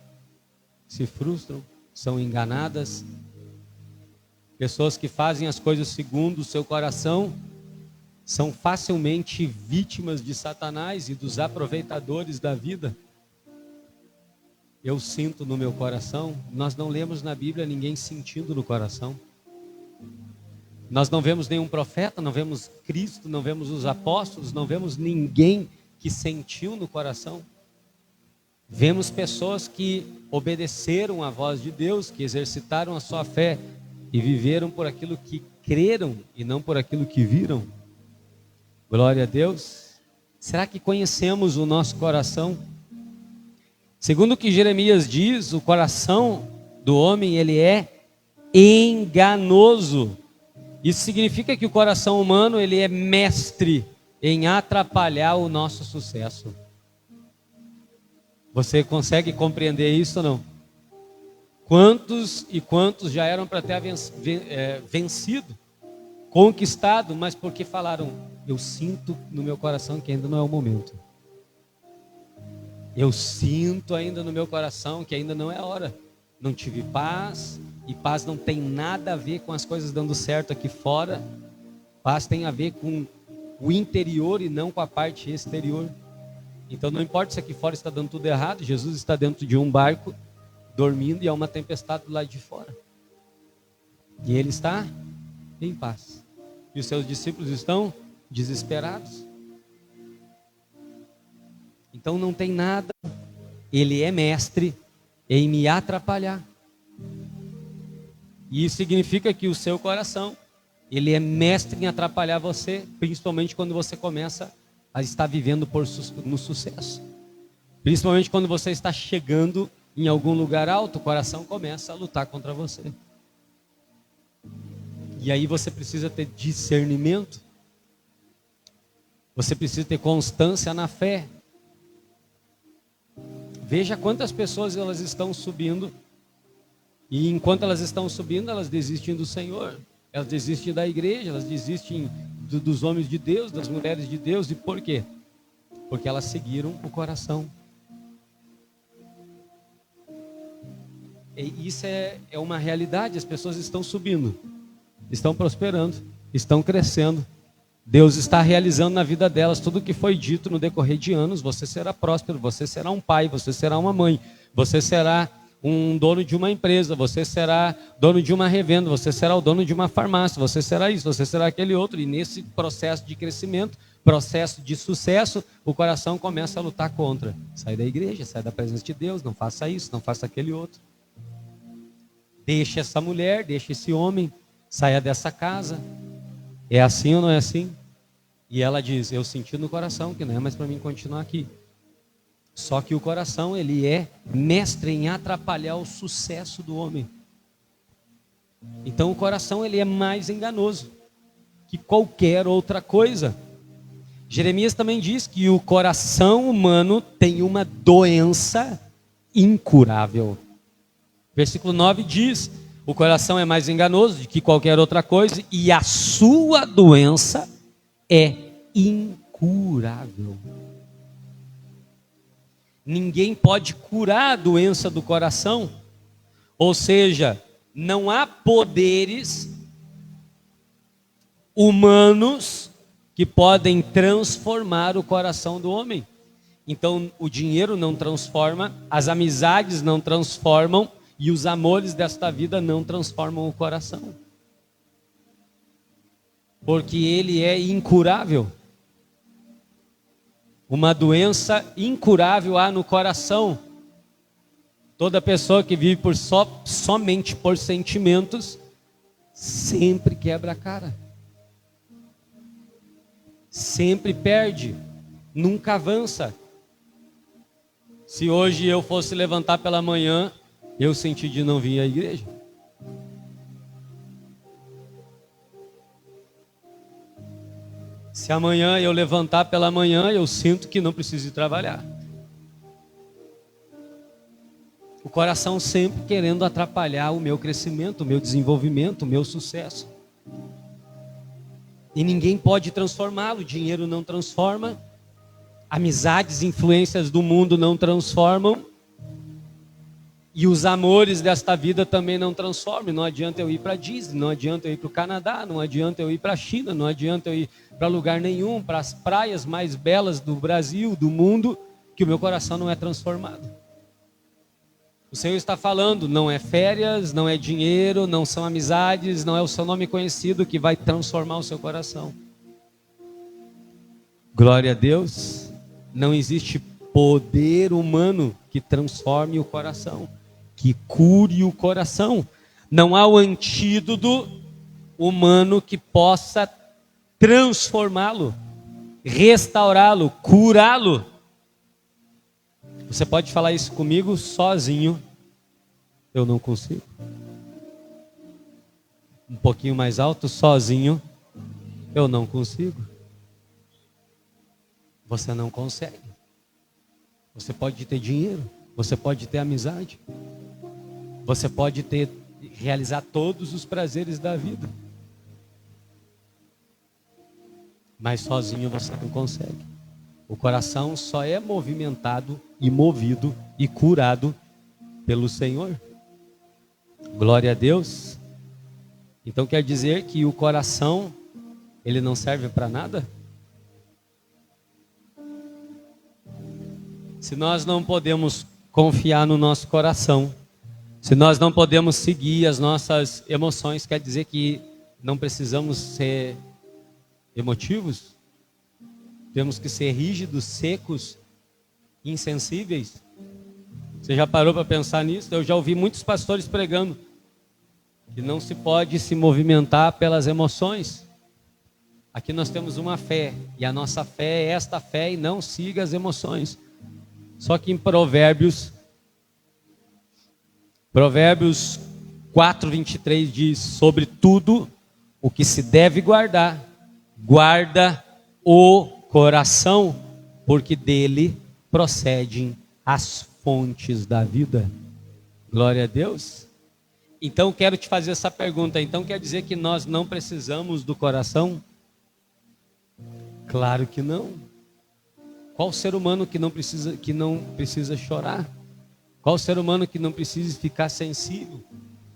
se frustram, são enganadas. Pessoas que fazem as coisas segundo o seu coração são facilmente vítimas de Satanás e dos aproveitadores da vida. Eu sinto no meu coração. Nós não lemos na Bíblia ninguém sentindo no coração. Nós não vemos nenhum profeta, não vemos Cristo, não vemos os apóstolos, não vemos ninguém que sentiu no coração. Vemos pessoas que obedeceram à voz de Deus, que exercitaram a sua fé e viveram por aquilo que creram e não por aquilo que viram. Glória a Deus. Será que conhecemos o nosso coração? Segundo o que Jeremias diz, o coração do homem ele é enganoso. Isso significa que o coração humano ele é mestre em atrapalhar o nosso sucesso. Você consegue compreender isso ou não? Quantos e quantos já eram para ter vencido, conquistado, mas porque falaram, eu sinto no meu coração que ainda não é o momento. Eu sinto ainda no meu coração que ainda não é a hora. Não tive paz, e paz não tem nada a ver com as coisas dando certo aqui fora. Paz tem a ver com o interior e não com a parte exterior. Então não importa se aqui fora está dando tudo errado, Jesus está dentro de um barco, dormindo, e há uma tempestade do lado de fora. E ele está em paz. E os seus discípulos estão desesperados. Então não tem nada, ele é mestre em me atrapalhar. E isso significa que o seu coração, ele é mestre em atrapalhar você, principalmente quando você começa a estar vivendo no sucesso. Principalmente quando você está chegando em algum lugar alto, o coração começa a lutar contra você. E aí você precisa ter discernimento. Você precisa ter constância na fé. Veja quantas pessoas elas estão subindo, e enquanto elas estão subindo, elas desistem do Senhor, elas desistem da igreja, elas desistem dos homens de Deus, das mulheres de Deus. E por quê? Porque elas seguiram o coração. E isso é uma realidade. As pessoas estão subindo, estão prosperando, estão crescendo. Deus está realizando na vida delas tudo o que foi dito no decorrer de anos. Você será próspero, você será um pai, você será uma mãe, você será um dono de uma empresa, você será dono de uma revenda, você será o dono de uma farmácia, você será isso, você será aquele outro. E nesse processo de crescimento, processo de sucesso, o coração começa a lutar contra. Sai da igreja, sai da presença de Deus, não faça isso, não faça aquele outro. Deixa essa mulher, deixa esse homem, saia dessa casa. É assim ou não é assim? E ela diz, eu senti no coração que não é mais para mim continuar aqui. Só que o coração, ele é mestre em atrapalhar o sucesso do homem. Então o coração, ele é mais enganoso que qualquer outra coisa. Jeremias também diz que o coração humano tem uma doença incurável. Versículo 9 diz, o coração é mais enganoso do que qualquer outra coisa, e a sua doença é incurável. Ninguém pode curar a doença do coração, ou seja, não há poderes humanos que podem transformar o coração do homem. Então o dinheiro não transforma, as amizades não transformam, e os amores desta vida não transformam o coração. Porque ele é incurável. Uma doença incurável há no coração. Toda pessoa que vive somente por sentimentos sempre quebra a cara. Sempre perde, nunca avança. Se hoje eu fosse levantar pela manhã, eu senti de não vir à igreja. Se amanhã eu levantar pela manhã, eu sinto que não preciso ir trabalhar. O coração sempre querendo atrapalhar o meu crescimento, o meu desenvolvimento, o meu sucesso. E ninguém pode transformá-lo. O dinheiro não transforma. Amizades, influências do mundo não transformam. E os amores desta vida também não transformam. Não adianta eu ir para Disney, não adianta eu ir para o Canadá, não adianta eu ir para a China, não adianta eu ir para lugar nenhum, para as praias mais belas do Brasil, do mundo, que o meu coração não é transformado. O Senhor está falando, não é férias, não é dinheiro, não são amizades, não é o seu nome conhecido que vai transformar o seu coração. Glória a Deus. Não existe poder humano que transforme o coração, que cure o coração. Não há o antídoto humano que possa transformá-lo, restaurá-lo, curá-lo. Você pode falar isso comigo sozinho, eu não consigo. Um pouquinho mais alto, sozinho, eu não consigo. Você não consegue. Você pode ter dinheiro, você pode ter amizade, você pode realizar todos os prazeres da vida, mas sozinho você não consegue. O coração só é movimentado e movido e curado pelo Senhor. Glória a Deus. Então quer dizer que o coração, ele não serve para nada? Se nós não podemos confiar no nosso coração, se nós não podemos seguir as nossas emoções, quer dizer que não precisamos ser emotivos? Temos que ser rígidos, secos, insensíveis? Você já parou para pensar nisso? Eu já ouvi muitos pastores pregando que não se pode se movimentar pelas emoções. Aqui nós temos uma fé, e a nossa fé é esta fé e não siga as emoções. Só que em Provérbios 4:23 diz: sobre tudo o que se deve guardar, guarda o coração, porque dele procedem as fontes da vida. Glória a Deus. Então quero te fazer essa pergunta. Então quer dizer que nós não precisamos do coração? Claro que não. Qual ser humano que não precisa chorar? Qual ser humano que não precisa ficar sensível?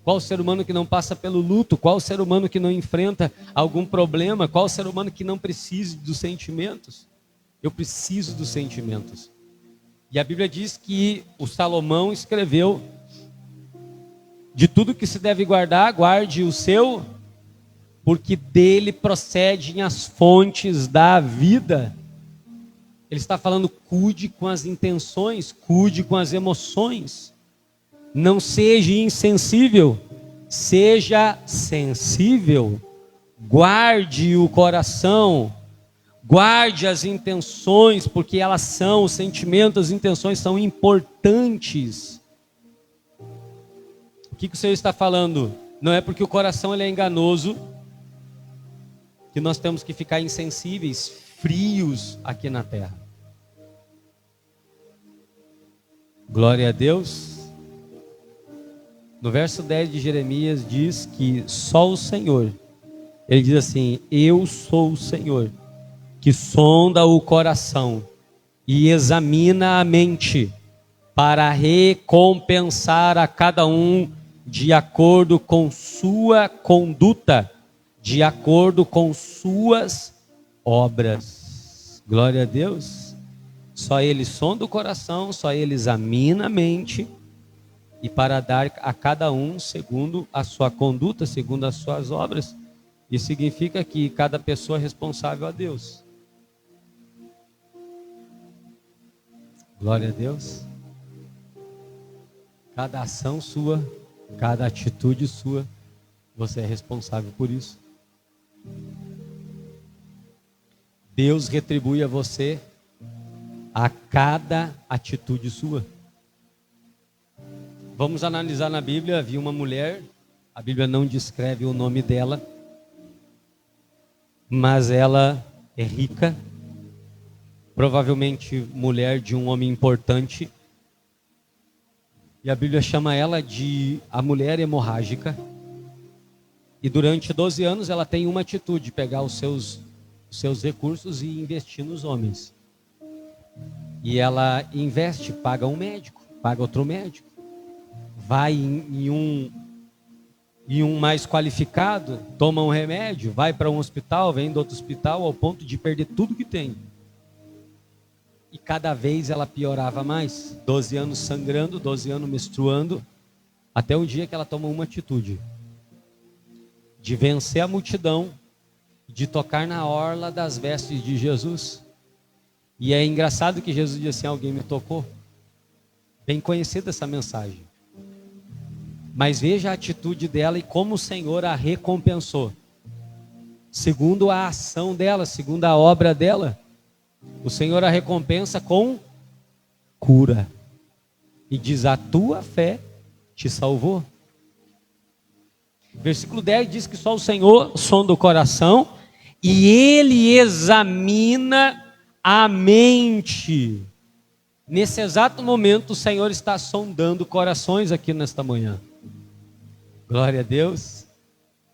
Qual ser humano que não passa pelo luto? Qual ser humano que não enfrenta algum problema? Qual ser humano que não precisa dos sentimentos? Eu preciso dos sentimentos. E a Bíblia diz que o Salomão escreveu: de tudo que se deve guardar, guarde o seu, porque dele procedem as fontes da vida. Ele está falando, cuide com as intenções, cuide com as emoções. Não seja insensível, seja sensível. Guarde o coração, guarde as intenções, porque elas são, os sentimentos, as intenções são importantes. O que o Senhor está falando? Não é porque o coração ele é enganoso que nós temos que ficar insensíveis, frios aqui na terra. Glória a Deus. No verso 10 de Jeremias diz que só o Senhor, ele diz assim: eu sou o Senhor, que sonda o coração e examina a mente, para recompensar a cada um de acordo com sua conduta, de acordo com suas obras. Glória a Deus. Só Ele sonda o coração, só Ele examina a mente, e para dar a cada um segundo a sua conduta, segundo as suas obras. Isso significa que cada pessoa é responsável a Deus. Glória a Deus. Cada ação sua, cada atitude sua, você é responsável por isso. Deus retribui a você a cada atitude sua. Vamos analisar na Bíblia. Havia uma mulher, a Bíblia não descreve o nome dela, mas ela é rica, provavelmente mulher de um homem importante, e a Bíblia chama ela de a mulher hemorrágica. E durante 12 anos ela tem uma atitude: pegar os seus recursos e investir nos homens. E ela investe, paga um médico, paga outro médico, vai em um mais qualificado, toma um remédio, vai para um hospital, vem do outro hospital, ao ponto de perder tudo que tem. E cada vez ela piorava mais. 12 anos sangrando, 12 anos menstruando, até o dia que ela toma uma atitude: de vencer a multidão, de tocar na orla das vestes de Jesus. E é engraçado que Jesus disse assim: alguém me tocou. Bem conhecida essa mensagem. Mas veja a atitude dela e como o Senhor a recompensou. Segundo a ação dela, segundo a obra dela, o Senhor a recompensa com cura. E diz: a tua fé te salvou. Versículo 10 diz que só o Senhor sonda o coração e Ele examina a mente. Nesse exato momento o Senhor está sondando corações aqui nesta manhã. Glória a Deus.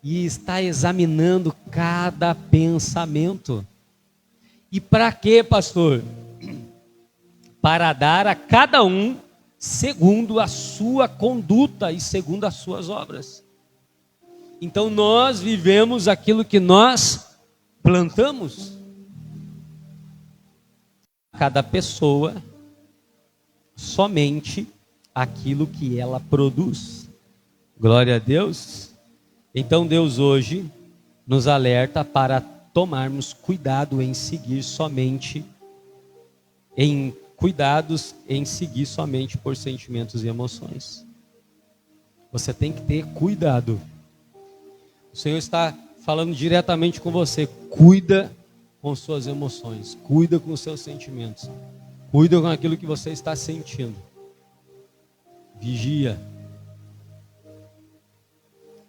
E está examinando cada pensamento. E para quê, pastor? Para dar a cada um segundo a sua conduta e segundo as suas obras. Então nós vivemos aquilo que nós plantamos. Cada pessoa somente aquilo que ela produz. Glória a Deus. Então Deus hoje nos alerta para tomarmos cuidado em seguir somente por sentimentos e emoções. Você tem que ter cuidado. O Senhor está falando diretamente com você. Cuida com suas emoções, cuida com os seus sentimentos, cuida com aquilo que você está sentindo. Vigia.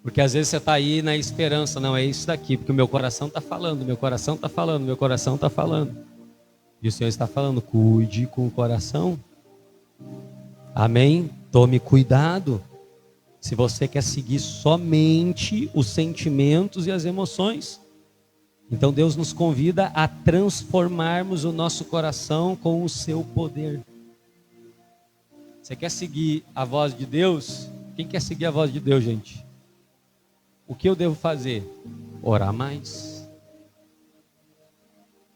Porque às vezes você está aí na esperança: não, é isso daqui, porque o meu coração está falando, meu coração está falando, meu coração está falando. E o Senhor está falando: cuide com o coração. Amém? Tome cuidado. Se você quer seguir somente os sentimentos e as emoções, então Deus nos convida a transformarmos o nosso coração com o seu poder. Você quer seguir a voz de Deus? Quem quer seguir a voz de Deus, gente? O que eu devo fazer? Orar mais,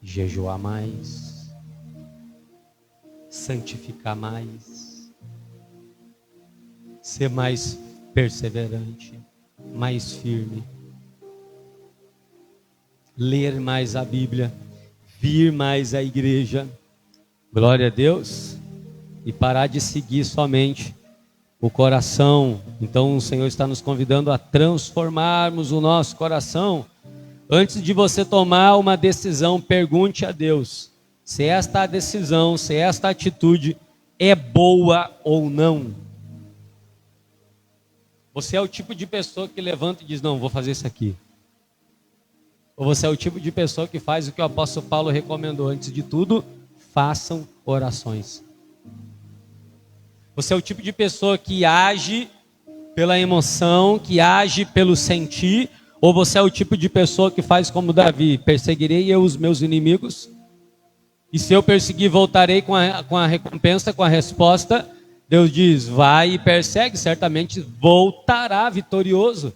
jejuar mais, santificar mais, ser mais perseverante, mais firme, ler mais a Bíblia, vir mais à igreja, glória a Deus, e parar de seguir somente o coração. Então o Senhor está nos convidando a transformarmos o nosso coração. Antes de você tomar uma decisão, pergunte a Deus se esta decisão, se esta atitude é boa ou não. Você é o tipo de pessoa que levanta e diz: não, vou fazer isso aqui. Ou você é o tipo de pessoa que faz o que o apóstolo Paulo recomendou: antes de tudo, façam orações. Você é o tipo de pessoa que age pela emoção, que age pelo sentir, ou você é o tipo de pessoa que faz como Davi: perseguirei eu os meus inimigos, e se eu perseguir, voltarei com a recompensa, com a resposta. Deus diz: vai e persegue, certamente voltará vitorioso.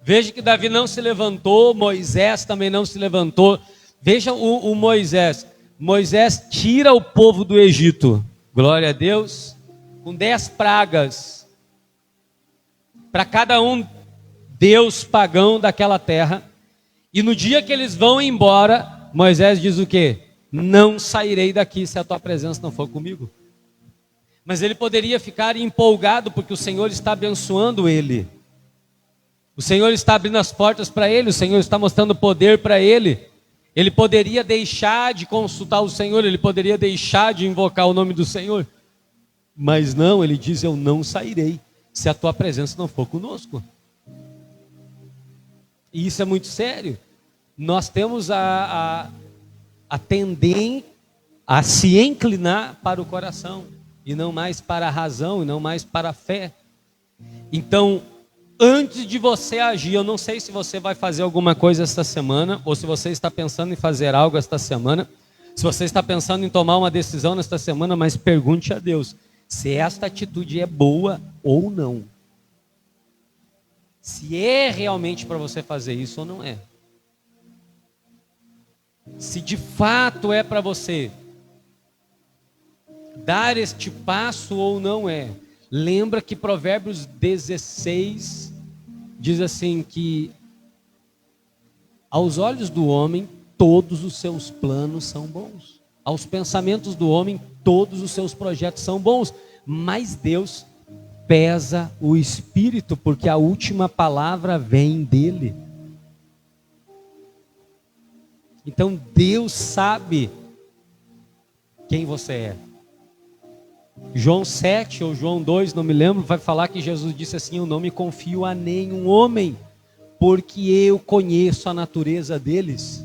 Veja que Davi não se levantou, Moisés também não se levantou. Veja o Moisés. Moisés tira o povo do Egito, glória a Deus, com 10 pragas. Para cada um deus pagão daquela terra. E no dia que eles vão embora, Moisés diz o quê? Não sairei daqui se a tua presença não for comigo. Mas ele poderia ficar empolgado porque o Senhor está abençoando ele. O Senhor está abrindo as portas para ele, o Senhor está mostrando poder para ele. Ele poderia deixar de consultar o Senhor, ele poderia deixar de invocar o nome do Senhor. Mas não, ele diz: eu não sairei se a tua presença não for conosco. E isso é muito sério. Nós temos a tendência a se inclinar para o coração, e não mais para a razão, e não mais para a fé. Então, antes de você agir, eu não sei se você vai fazer alguma coisa esta semana, ou se você está pensando em fazer algo esta semana, se você está pensando em tomar uma decisão nesta semana, mas pergunte a Deus se esta atitude é boa ou não. Se é realmente para você fazer isso ou não é. Se de fato é para você dar este passo ou não é. Lembra que Provérbios 16 diz assim que aos olhos do homem todos os seus planos são bons. Aos pensamentos do homem todos os seus projetos são bons. Mas Deus pesa o espírito, porque a última palavra vem dele. Então Deus sabe quem você é. João 7 ou João 2, não me lembro, vai falar que Jesus disse assim: eu não me confio a nenhum homem, porque eu conheço a natureza deles.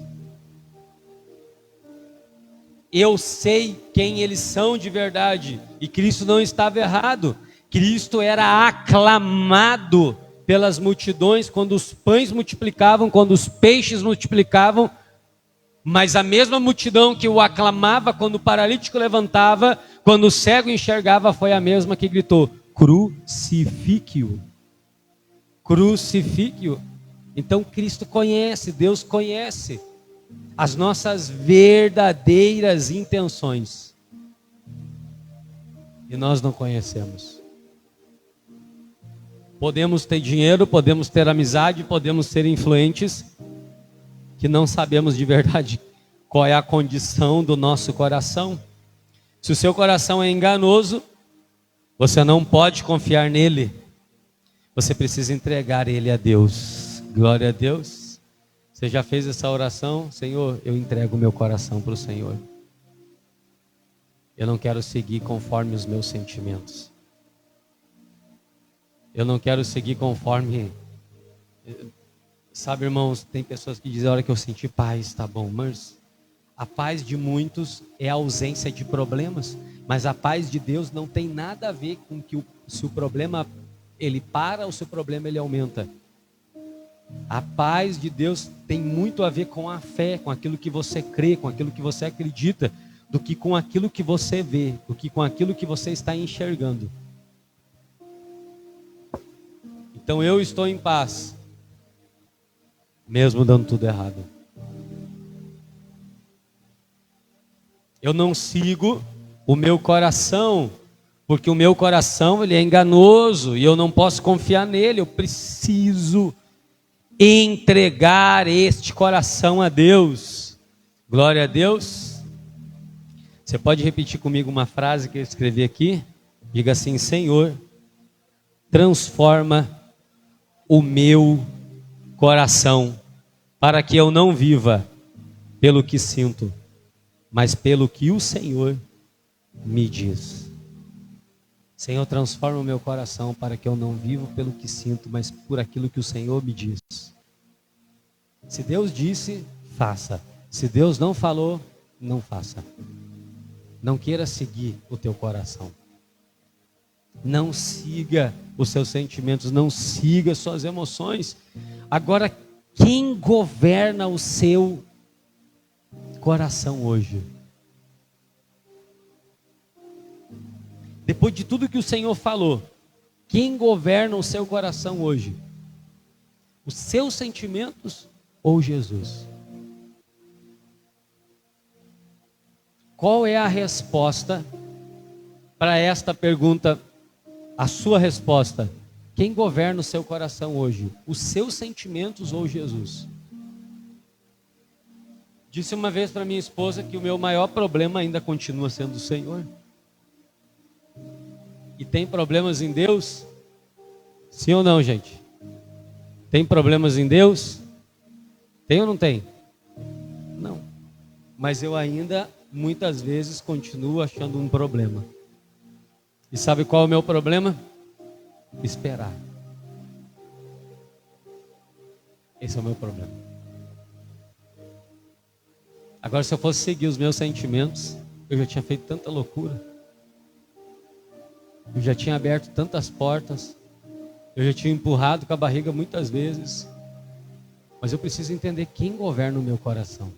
Eu sei quem eles são de verdade. E Cristo não estava errado. Cristo era aclamado pelas multidões quando os pães multiplicavam, quando os peixes multiplicavam. Mas a mesma multidão que o aclamava quando o paralítico levantava, quando o cego enxergava, foi a mesma que gritou: crucifique-o. Crucifique-o. Então Cristo conhece, Deus conhece as nossas verdadeiras intenções. E nós não conhecemos. Podemos ter dinheiro, podemos ter amizade, podemos ser influentes, que não sabemos de verdade qual é a condição do nosso coração. Se o seu coração é enganoso, você não pode confiar nele. Você precisa entregar ele a Deus. Glória a Deus. Você já fez essa oração? Senhor, eu entrego o meu coração para o Senhor. Eu não quero seguir conforme os meus sentimentos. Eu não quero seguir conforme... Sabe, irmãos, tem pessoas que dizem: a hora que eu senti paz, tá bom. Mas a paz de muitos é a ausência de problemas. Mas a paz de Deus não tem nada a ver com que se o problema ele para ou se o problema ele aumenta. A paz de Deus tem muito a ver com a fé, com aquilo que você crê, com aquilo que você acredita, do que com aquilo que você vê, do que com aquilo que você está enxergando. Então eu estou em paz, mesmo dando tudo errado. Eu não sigo o meu coração, porque o meu coração ele é enganoso e eu não posso confiar nele. Eu preciso entregar este coração a Deus. Glória a Deus. Você pode repetir comigo uma frase que eu escrevi aqui? Diga assim: Senhor, transforma o meu coração, para que eu não viva pelo que sinto, mas pelo que o Senhor me diz. Senhor, transforma o meu coração para que eu não viva pelo que sinto, mas por aquilo que o Senhor me diz. Se Deus disse, faça. Se Deus não falou, não faça. Não queira seguir o teu coração. Não siga os seus sentimentos, não siga suas emoções. Agora, quem governa o seu coração hoje? Depois de tudo que o Senhor falou, quem governa o seu coração hoje? Os seus sentimentos ou Jesus? Qual é a resposta para esta pergunta? A sua resposta: quem governa o seu coração hoje? Os seus sentimentos ou Jesus? Disse uma vez para minha esposa que o meu maior problema ainda continua sendo o Senhor. e tem problemas em Deus? Sim ou não, gente? Tem problemas em Deus? Tem ou não tem? Não. Mas eu ainda, muitas vezes, continuo achando um problema. E sabe qual é o meu problema? Esperar. Esse é o meu problema. Agora, se eu fosse seguir os meus sentimentos, eu já tinha feito tanta loucura. Eu já tinha aberto tantas portas. Eu já tinha empurrado com a barriga muitas vezes. Mas eu preciso entender quem governa o meu coração.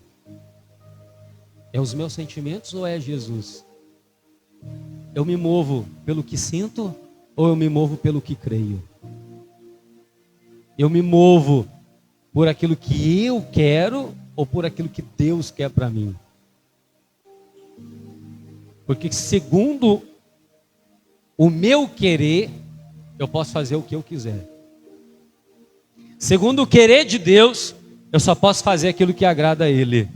É os meus sentimentos ou é Jesus? Eu me movo pelo que sinto ou eu me movo pelo que creio? Eu me movo por aquilo que eu quero ou por aquilo que Deus quer para mim? Porque segundo o meu querer, eu posso fazer o que eu quiser. Segundo o querer de Deus, eu só posso fazer aquilo que agrada a Ele.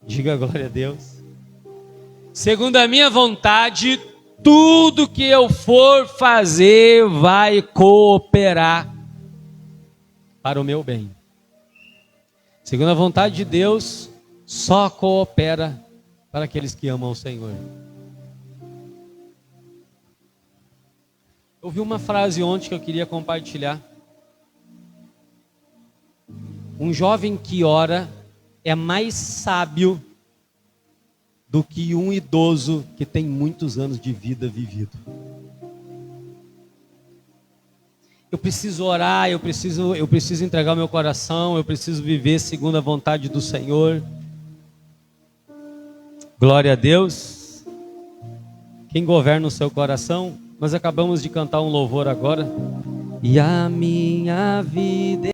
Diga glória a Deus. Segundo a minha vontade, tudo que eu for fazer vai cooperar para o meu bem. Segundo a vontade de Deus, só coopera para aqueles que amam o Senhor. Eu ouvi uma frase ontem que eu queria compartilhar. Um jovem que ora é mais sábio do que um idoso que tem muitos anos de vida vivido. Eu preciso orar, eu preciso entregar o meu coração, eu preciso viver segundo a vontade do Senhor. Glória a Deus. Quem governa o seu coração? Nós acabamos de cantar um louvor agora. E a minha vida...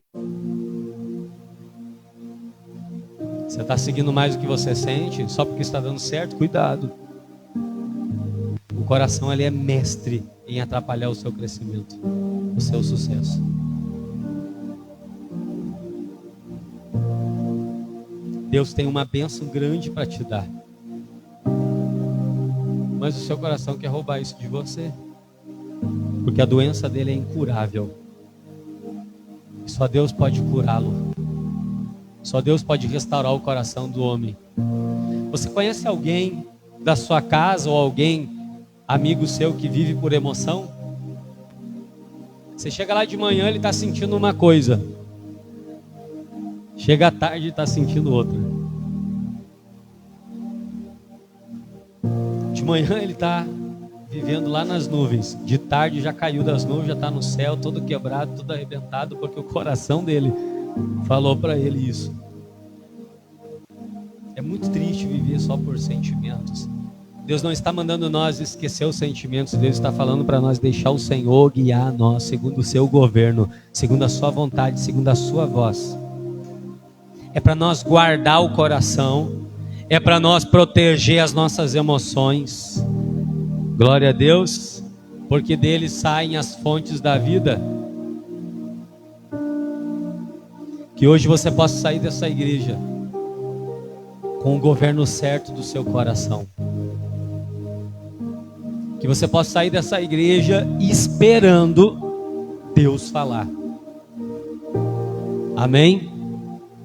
Você está seguindo mais do que você sente, só porque está dando certo? Cuidado. O coração ele é mestre em atrapalhar o seu crescimento, o seu sucesso. Deus tem uma bênção grande para te dar, mas o seu coração quer roubar isso de você, porque a doença dele é incurável. Só Deus pode curá-lo. Só Deus pode restaurar o coração do homem. Você conhece alguém da sua casa ou alguém, amigo seu, que vive por emoção? Você chega lá de manhã, ele está sentindo uma coisa. Chega à tarde e está sentindo outra. De manhã ele está vivendo lá nas nuvens. De tarde já caiu das nuvens, já está no céu, todo quebrado, todo arrebentado, porque o coração dele falou para ele isso. É muito triste viver só por sentimentos. Deus não está mandando nós esquecer os sentimentos. Deus está falando para nós deixar o Senhor guiar nós segundo o seu governo, segundo a sua vontade, segundo a sua voz. É para nós guardar o coração, é para nós proteger as nossas emoções. Glória a Deus, porque dele saem as fontes da vida. Que hoje você possa sair dessa igreja com o governo certo do seu coração. Que você possa sair dessa igreja esperando Deus falar. Amém?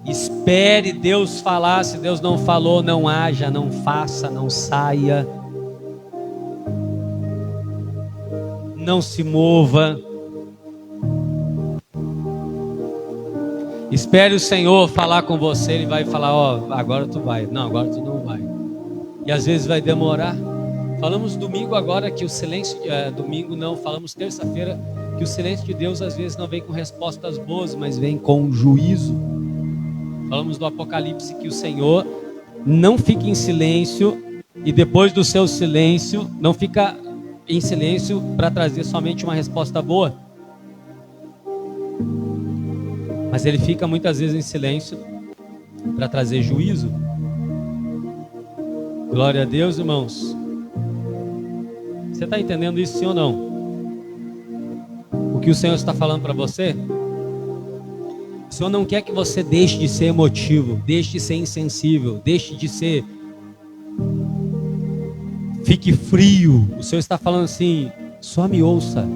Espere Deus falar. Se Deus não falou, não haja, não faça, não saia. Não se mova. Espere o Senhor falar com você. Ele vai falar, ó, agora tu vai. Não, agora tu não vai. E às vezes vai demorar. Falamos domingo agora que o silêncio, domingo não, falamos terça-feira que o silêncio de Deus às vezes não vem com respostas boas, mas vem com juízo. Falamos do Apocalipse que o Senhor não fica em silêncio e depois do seu silêncio, não fica em silêncio para trazer somente uma resposta boa. Mas ele fica muitas vezes em silêncio para trazer juízo. Glória a Deus, irmãos. Você está entendendo isso, sim ou não? O que o Senhor está falando para você? O Senhor não quer que você deixe de ser emotivo, deixe de ser insensível, deixe de ser... Fique frio. O Senhor está falando assim, Só me ouça.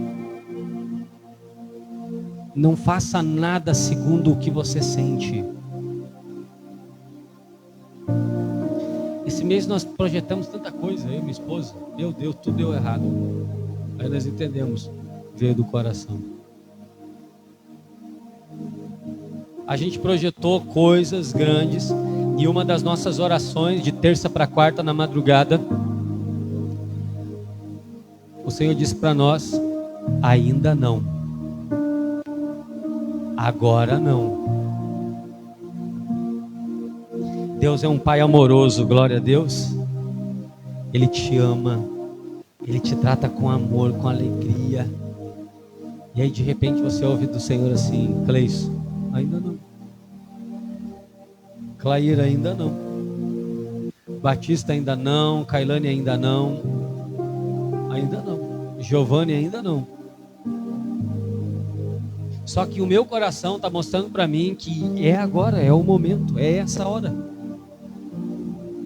Não faça nada segundo o que você sente. Esse mês nós projetamos tanta coisa, eu e minha esposa. Meu Deus, tudo deu errado. Aí nós entendemos, veio do coração. A gente projetou coisas grandes e uma das nossas orações de terça para quarta na madrugada, o Senhor disse para nós: ainda não, agora não. Deus é um Pai amoroso, glória a Deus. Ele te ama, Ele te trata com amor, com alegria. E aí de repente você ouve do Senhor assim: Cleison, ainda não. Clair, ainda não. Batista, ainda não. Kailane, ainda não. Ainda não. Giovanni, ainda não. Só que o meu coração está mostrando para mim que é agora, é o momento, é essa hora.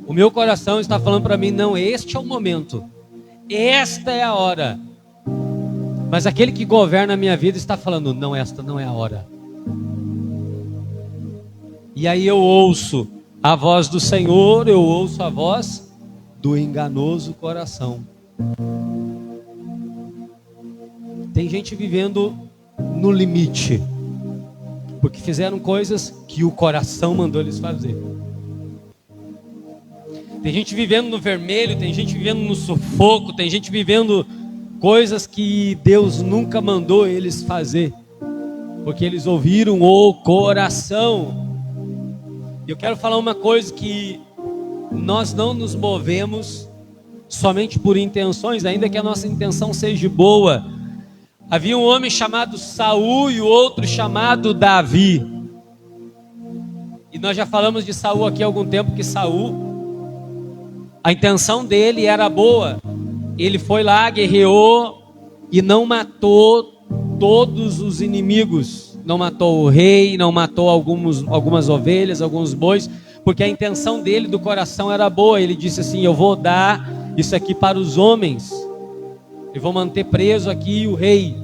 O meu coração está falando para mim: não, este é o momento, esta é a hora. Mas aquele que governa a minha vida está falando: não, esta não é a hora. E aí eu ouço a voz do Senhor, eu ouço a voz do enganoso coração. Tem gente vivendo no limite, porque fizeram coisas que o coração mandou eles fazer. Tem gente vivendo no vermelho, tem gente vivendo no sufoco, tem gente vivendo coisas que Deus nunca mandou eles fazer, porque eles ouviram o coração. Eu quero falar uma coisa, que nós não nos movemos somente por intenções, ainda que a nossa intenção seja boa. Havia um homem chamado Saul e o outro chamado Davi. E nós já falamos de Saul aqui há algum tempo, que Saul, a intenção dele era boa. Ele foi lá, guerreou e não matou todos os inimigos. Não matou o rei, não matou algumas ovelhas, alguns bois, porque a intenção dele, do coração, era boa. Ele disse assim: eu vou dar isso aqui para os homens, eu vou manter preso aqui o rei.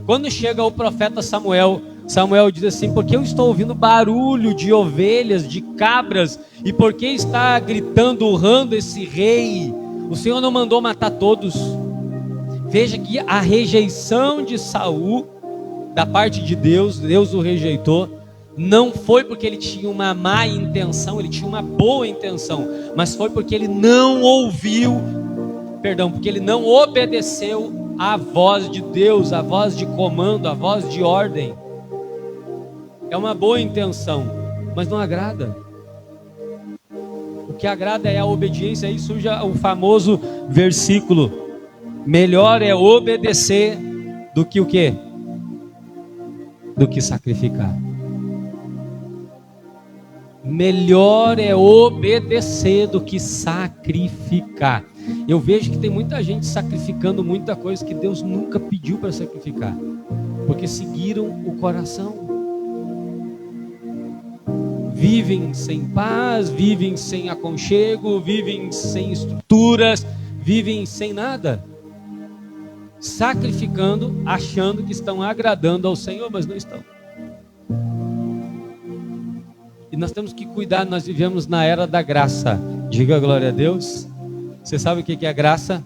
Quando chega o profeta Samuel, Samuel diz assim: por que eu estou ouvindo barulho de ovelhas, de cabras, e por que está gritando, urrando esse rei? O Senhor não mandou matar todos. Veja que a rejeição de Saul da parte de Deus, Deus o rejeitou, não foi porque ele tinha uma má intenção, ele tinha uma boa intenção, mas foi porque ele não porque ele não obedeceu à voz de Deus, à voz de comando, à voz de ordem. É uma boa intenção, mas não agrada. O que agrada é a obediência. Aí surge o famoso versículo: melhor é obedecer do que o quê? Do que sacrificar. Melhor é obedecer do que sacrificar. Eu vejo que tem muita gente sacrificando muita coisa que Deus nunca pediu para sacrificar, porque seguiram o coração. Vivem sem paz, vivem sem aconchego, vivem sem estruturas, vivem sem nada, sacrificando, achando que estão agradando ao Senhor, mas não estão. E nós temos que cuidar. Nós vivemos na era da graça. Diga glória a Deus. Você sabe o que é graça?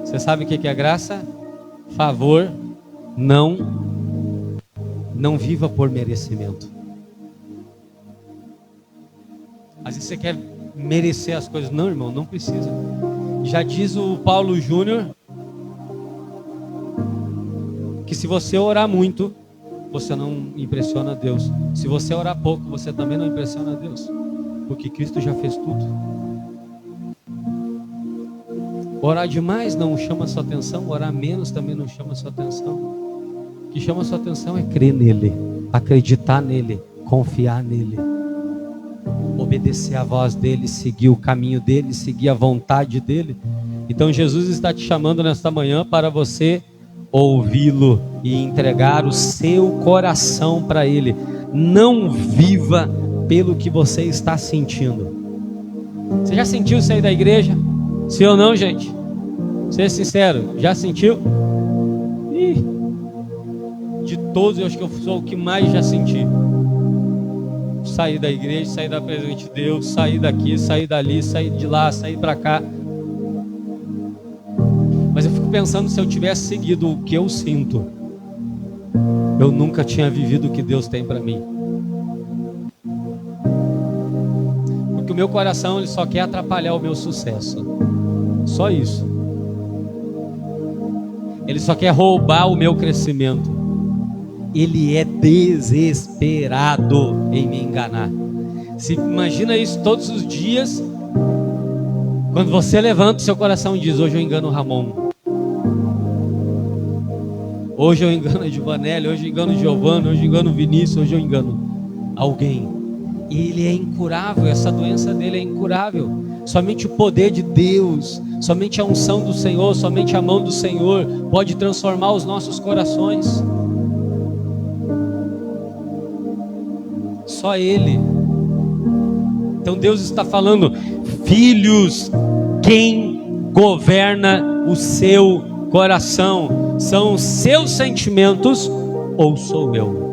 Você sabe o que é graça? Favor. Não viva por merecimento. Às vezes você quer merecer as coisas. Não, irmão, não precisa. Já diz o Paulo Júnior que se você orar muito, você não impressiona Deus. Se você orar pouco, você também não impressiona Deus, porque Cristo já fez tudo. Orar demais não chama sua atenção, orar menos também não chama sua atenção. O que chama sua atenção é crer nele, acreditar nele, confiar nele, obedecer a voz dele, seguir o caminho dele, seguir a vontade dele. Então Jesus está te chamando nesta manhã para você ouvi-lo e entregar o seu coração para ele. Não viva pelo que você está sentindo. Você já sentiu sair da igreja? Sim ou não, gente? Ser sincero, já sentiu? Ih, de todos, eu acho que eu sou o que mais já senti. Sair da igreja, sair da presença de Deus, sair daqui, sair dali, sair de lá, sair para cá. Mas eu fico pensando, se eu tivesse seguido o que eu sinto, eu nunca tinha vivido o que Deus tem para mim. Porque o meu coração, ele só quer atrapalhar o meu sucesso. Só isso. Ele só quer roubar o meu crescimento. Ele é desesperado em me enganar. Se imagina isso todos os dias. Quando você levanta o seu coração e diz: hoje eu engano o Ramon, hoje eu engano a Giovanelli, hoje eu engano o Giovanni, hoje eu engano o Vinícius, hoje eu engano alguém. E ele é incurável, essa doença dele é incurável. Somente o poder de Deus, somente a unção do Senhor, somente a mão do Senhor pode transformar os nossos corações. Só Ele. Então Deus está falando: filhos, quem governa o seu coração? São os seus sentimentos ou sou eu?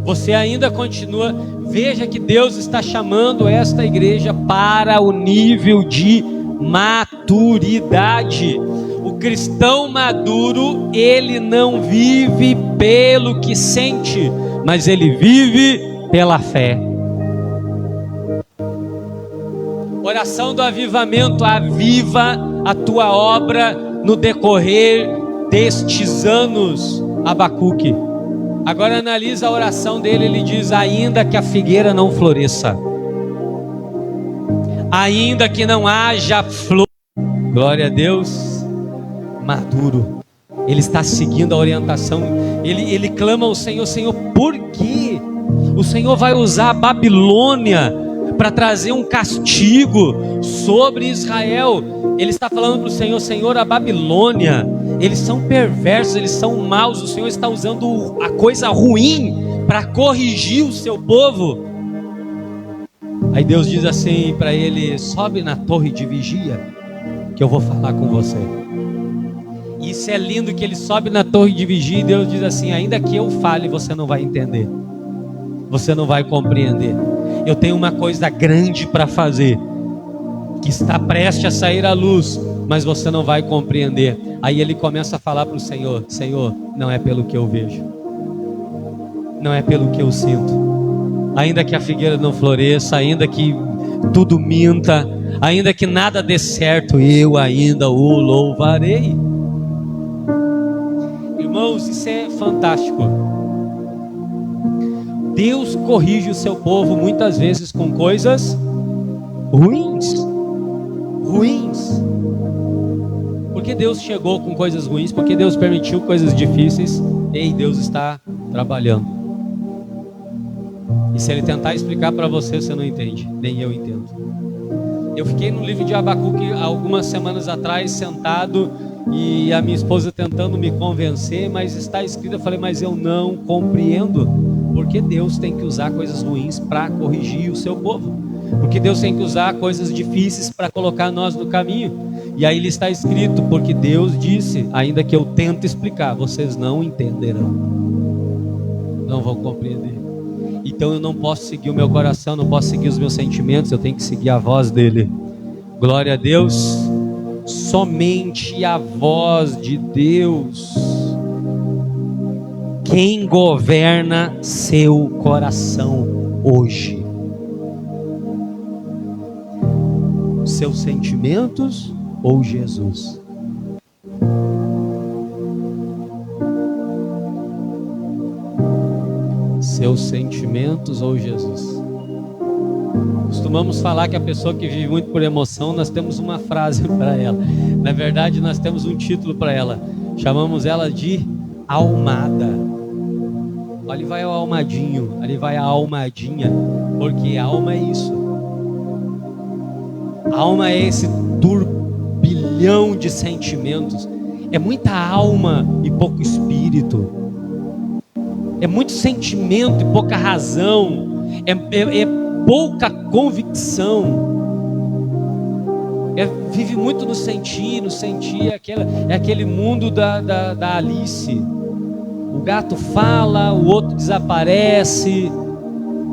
Você ainda continua. Veja que Deus está chamando esta igreja para o nível de maturidade. O cristão maduro, ele não vive pelo que sente, mas ele vive pela fé. Oração do avivamento: aviva a tua obra no decorrer destes anos. Abacuque. Agora analisa a oração dele, ele diz: ainda que a figueira não floresça, ainda que não haja flor, glória a Deus, maduro. Ele está seguindo a orientação, ele clama ao Senhor: Senhor, por quê? O Senhor vai usar a Babilônia para trazer um castigo sobre Israel. Ele está falando para o Senhor: Senhor, a Babilônia, eles são perversos, eles são maus. O Senhor está usando a coisa ruim para corrigir o seu povo. Aí Deus diz assim para ele: sobe na torre de vigia, que eu vou falar com você. Isso é lindo, que ele sobe na torre de vigia e Deus diz assim: ainda que eu fale, você não vai entender, você não vai compreender. Eu tenho uma coisa grande para fazer, que está prestes a sair à luz, mas você não vai compreender. Aí ele começa a falar para o Senhor: Senhor, não é pelo que eu vejo, não é pelo que eu sinto. Ainda que a figueira não floresça, ainda que tudo minta, ainda que nada dê certo, eu ainda o louvarei. Irmãos, isso é fantástico. Deus corrige o seu povo muitas vezes com coisas ruins. Porque Deus chegou com coisas ruins, porque Deus permitiu coisas difíceis. Ei, Deus está trabalhando. E se Ele tentar explicar para você, você não entende, nem eu entendo. Eu fiquei no livro de Abacuque algumas semanas atrás, sentado, e a minha esposa tentando me convencer, mas está escrito. Eu falei: mas eu não compreendo, porque Deus tem que usar coisas ruins para corrigir o seu povo, porque Deus tem que usar coisas difíceis para colocar nós no caminho. E aí está escrito: porque Deus disse, ainda que eu tente explicar, vocês não entenderão, não vão compreender. Então eu não posso seguir o meu coração, não posso seguir os meus sentimentos, eu tenho que seguir a voz dele. Glória a Deus. Somente a voz de Deus. Quem governa seu coração hoje? Seus sentimentos ou Jesus? Seus sentimentos ou Jesus? Costumamos falar que a pessoa que vive muito por emoção, nós temos uma frase para ela. Na verdade, nós temos um título para ela. Chamamos ela de almada. Ali vai o almadinho, ali vai a almadinha, porque alma é isso. Alma é esse turbilhão de sentimentos. É muita alma e pouco espírito. É muito sentimento e pouca razão. É pouca convicção. Vive muito no sentir, é aquele mundo da Alice. O gato fala, o outro desaparece,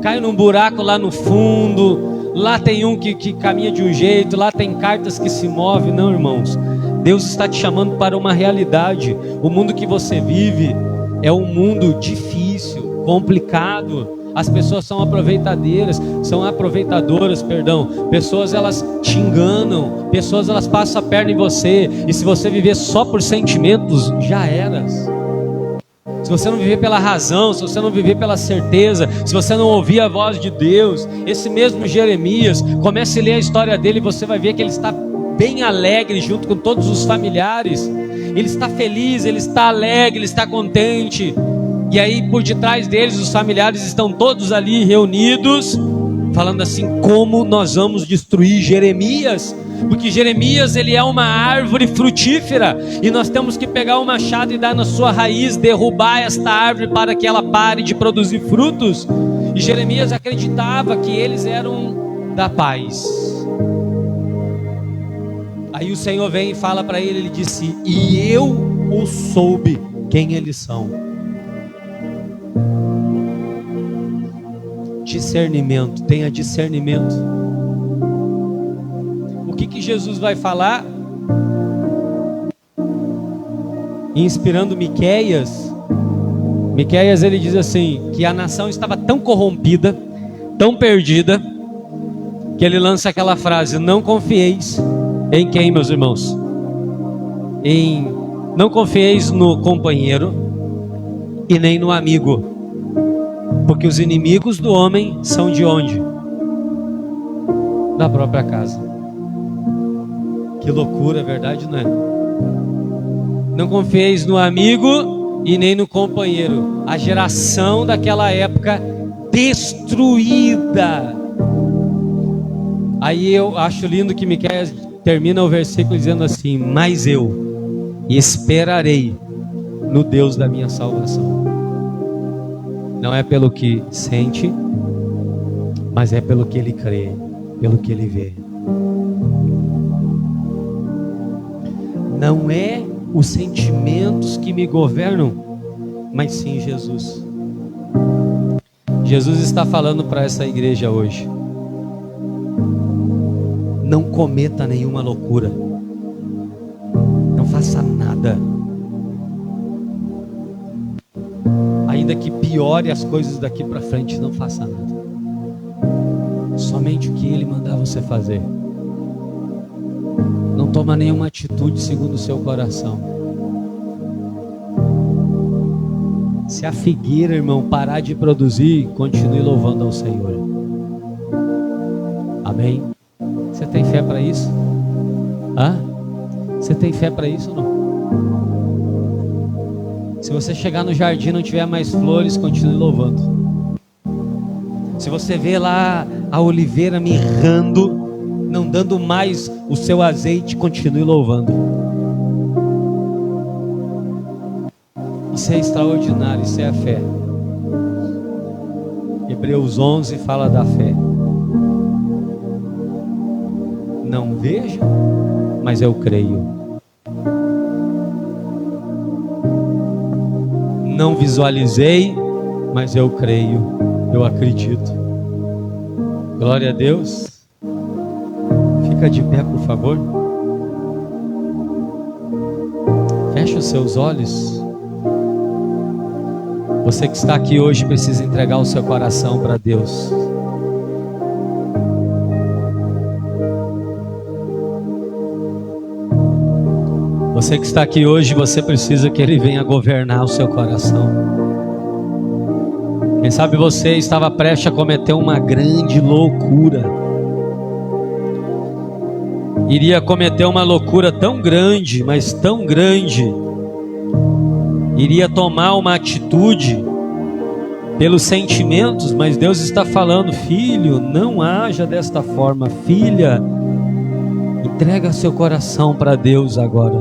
cai num buraco lá no fundo, lá tem um que caminha de um jeito, lá tem cartas que se movem. Não, irmãos, Deus está te chamando para uma realidade. O mundo que você vive é um mundo difícil, complicado. As pessoas são aproveitadoras, pessoas elas te enganam, pessoas elas passam a perna em você, e se você viver só por sentimentos, já eras. Se você não viver pela razão, se você não viver pela certeza, se você não ouvir a voz de Deus, esse mesmo Jeremias, comece a ler a história dele e você vai ver que ele está bem alegre junto com todos os familiares. Ele está feliz, ele está alegre, ele está contente. E aí por detrás deles os familiares estão todos ali reunidos, falando assim: como nós vamos destruir Jeremias? Porque Jeremias ele é uma árvore frutífera, e nós temos que pegar o machado e dar na sua raiz, derrubar esta árvore para que ela pare de produzir frutos. E Jeremias acreditava que eles eram da paz. Aí o Senhor vem e fala para ele, ele disse: e eu o soube quem eles são. Discernimento, tenha discernimento. O que Jesus vai falar? Inspirando Miqueias ele diz assim, que a nação estava tão corrompida, tão perdida, que ele lança aquela frase: não confieis em quem, meus irmãos? Não confieis no companheiro e nem no amigo, porque os inimigos do homem são de onde? Da própria casa. Que loucura, verdade, não é? Não confieis no amigo e nem no companheiro. A geração daquela época destruída. Aí eu acho lindo que Miqueias termina o versículo dizendo assim: mas eu esperarei no Deus da minha salvação. Não é pelo que sente, mas é pelo que ele crê, pelo que ele vê. Não é os sentimentos que me governam, mas sim Jesus. Jesus está falando para essa igreja hoje: não cometa nenhuma loucura, não faça nada, ainda que piore as coisas daqui para frente, não faça nada. Somente o que Ele mandar você fazer. Não toma nenhuma atitude segundo o seu coração. Se a figueira, irmão, parar de produzir, continue louvando ao Senhor. Amém? Você tem fé para isso? Você tem fé para isso ou não? Se você chegar no jardim e não tiver mais flores, continue louvando. Se você vê lá a oliveira mirrando, não dando mais o seu azeite, continue louvando. Isso é extraordinário, isso é a fé. Hebreus 11 fala da fé. Não vejo, mas eu creio. Não visualizei, mas eu creio, eu acredito. Glória a Deus. Fica de pé, por favor. Feche os seus olhos. Você que está aqui hoje precisa entregar o seu coração para Deus. Você que está aqui hoje, você precisa que Ele venha governar o seu coração. Quem sabe você estava prestes a cometer uma grande loucura. Iria cometer uma loucura tão grande, mas tão grande. Iria tomar uma atitude pelos sentimentos, mas Deus está falando: filho, não haja desta forma. Filha, entrega seu coração para Deus agora.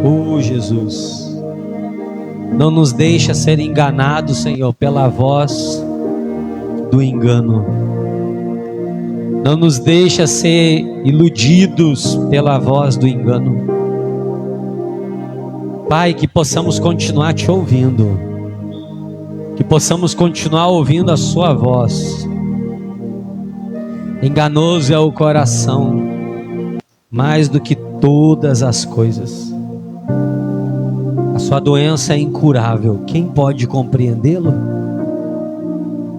Oh Jesus, não nos deixa ser enganados, Senhor, pela voz do engano. Não nos deixa ser iludidos pela voz do engano. Pai, que possamos continuar te ouvindo, que possamos continuar ouvindo a sua voz. Enganoso é o coração, mais do que todas as coisas. A sua doença é incurável, quem pode compreendê-lo?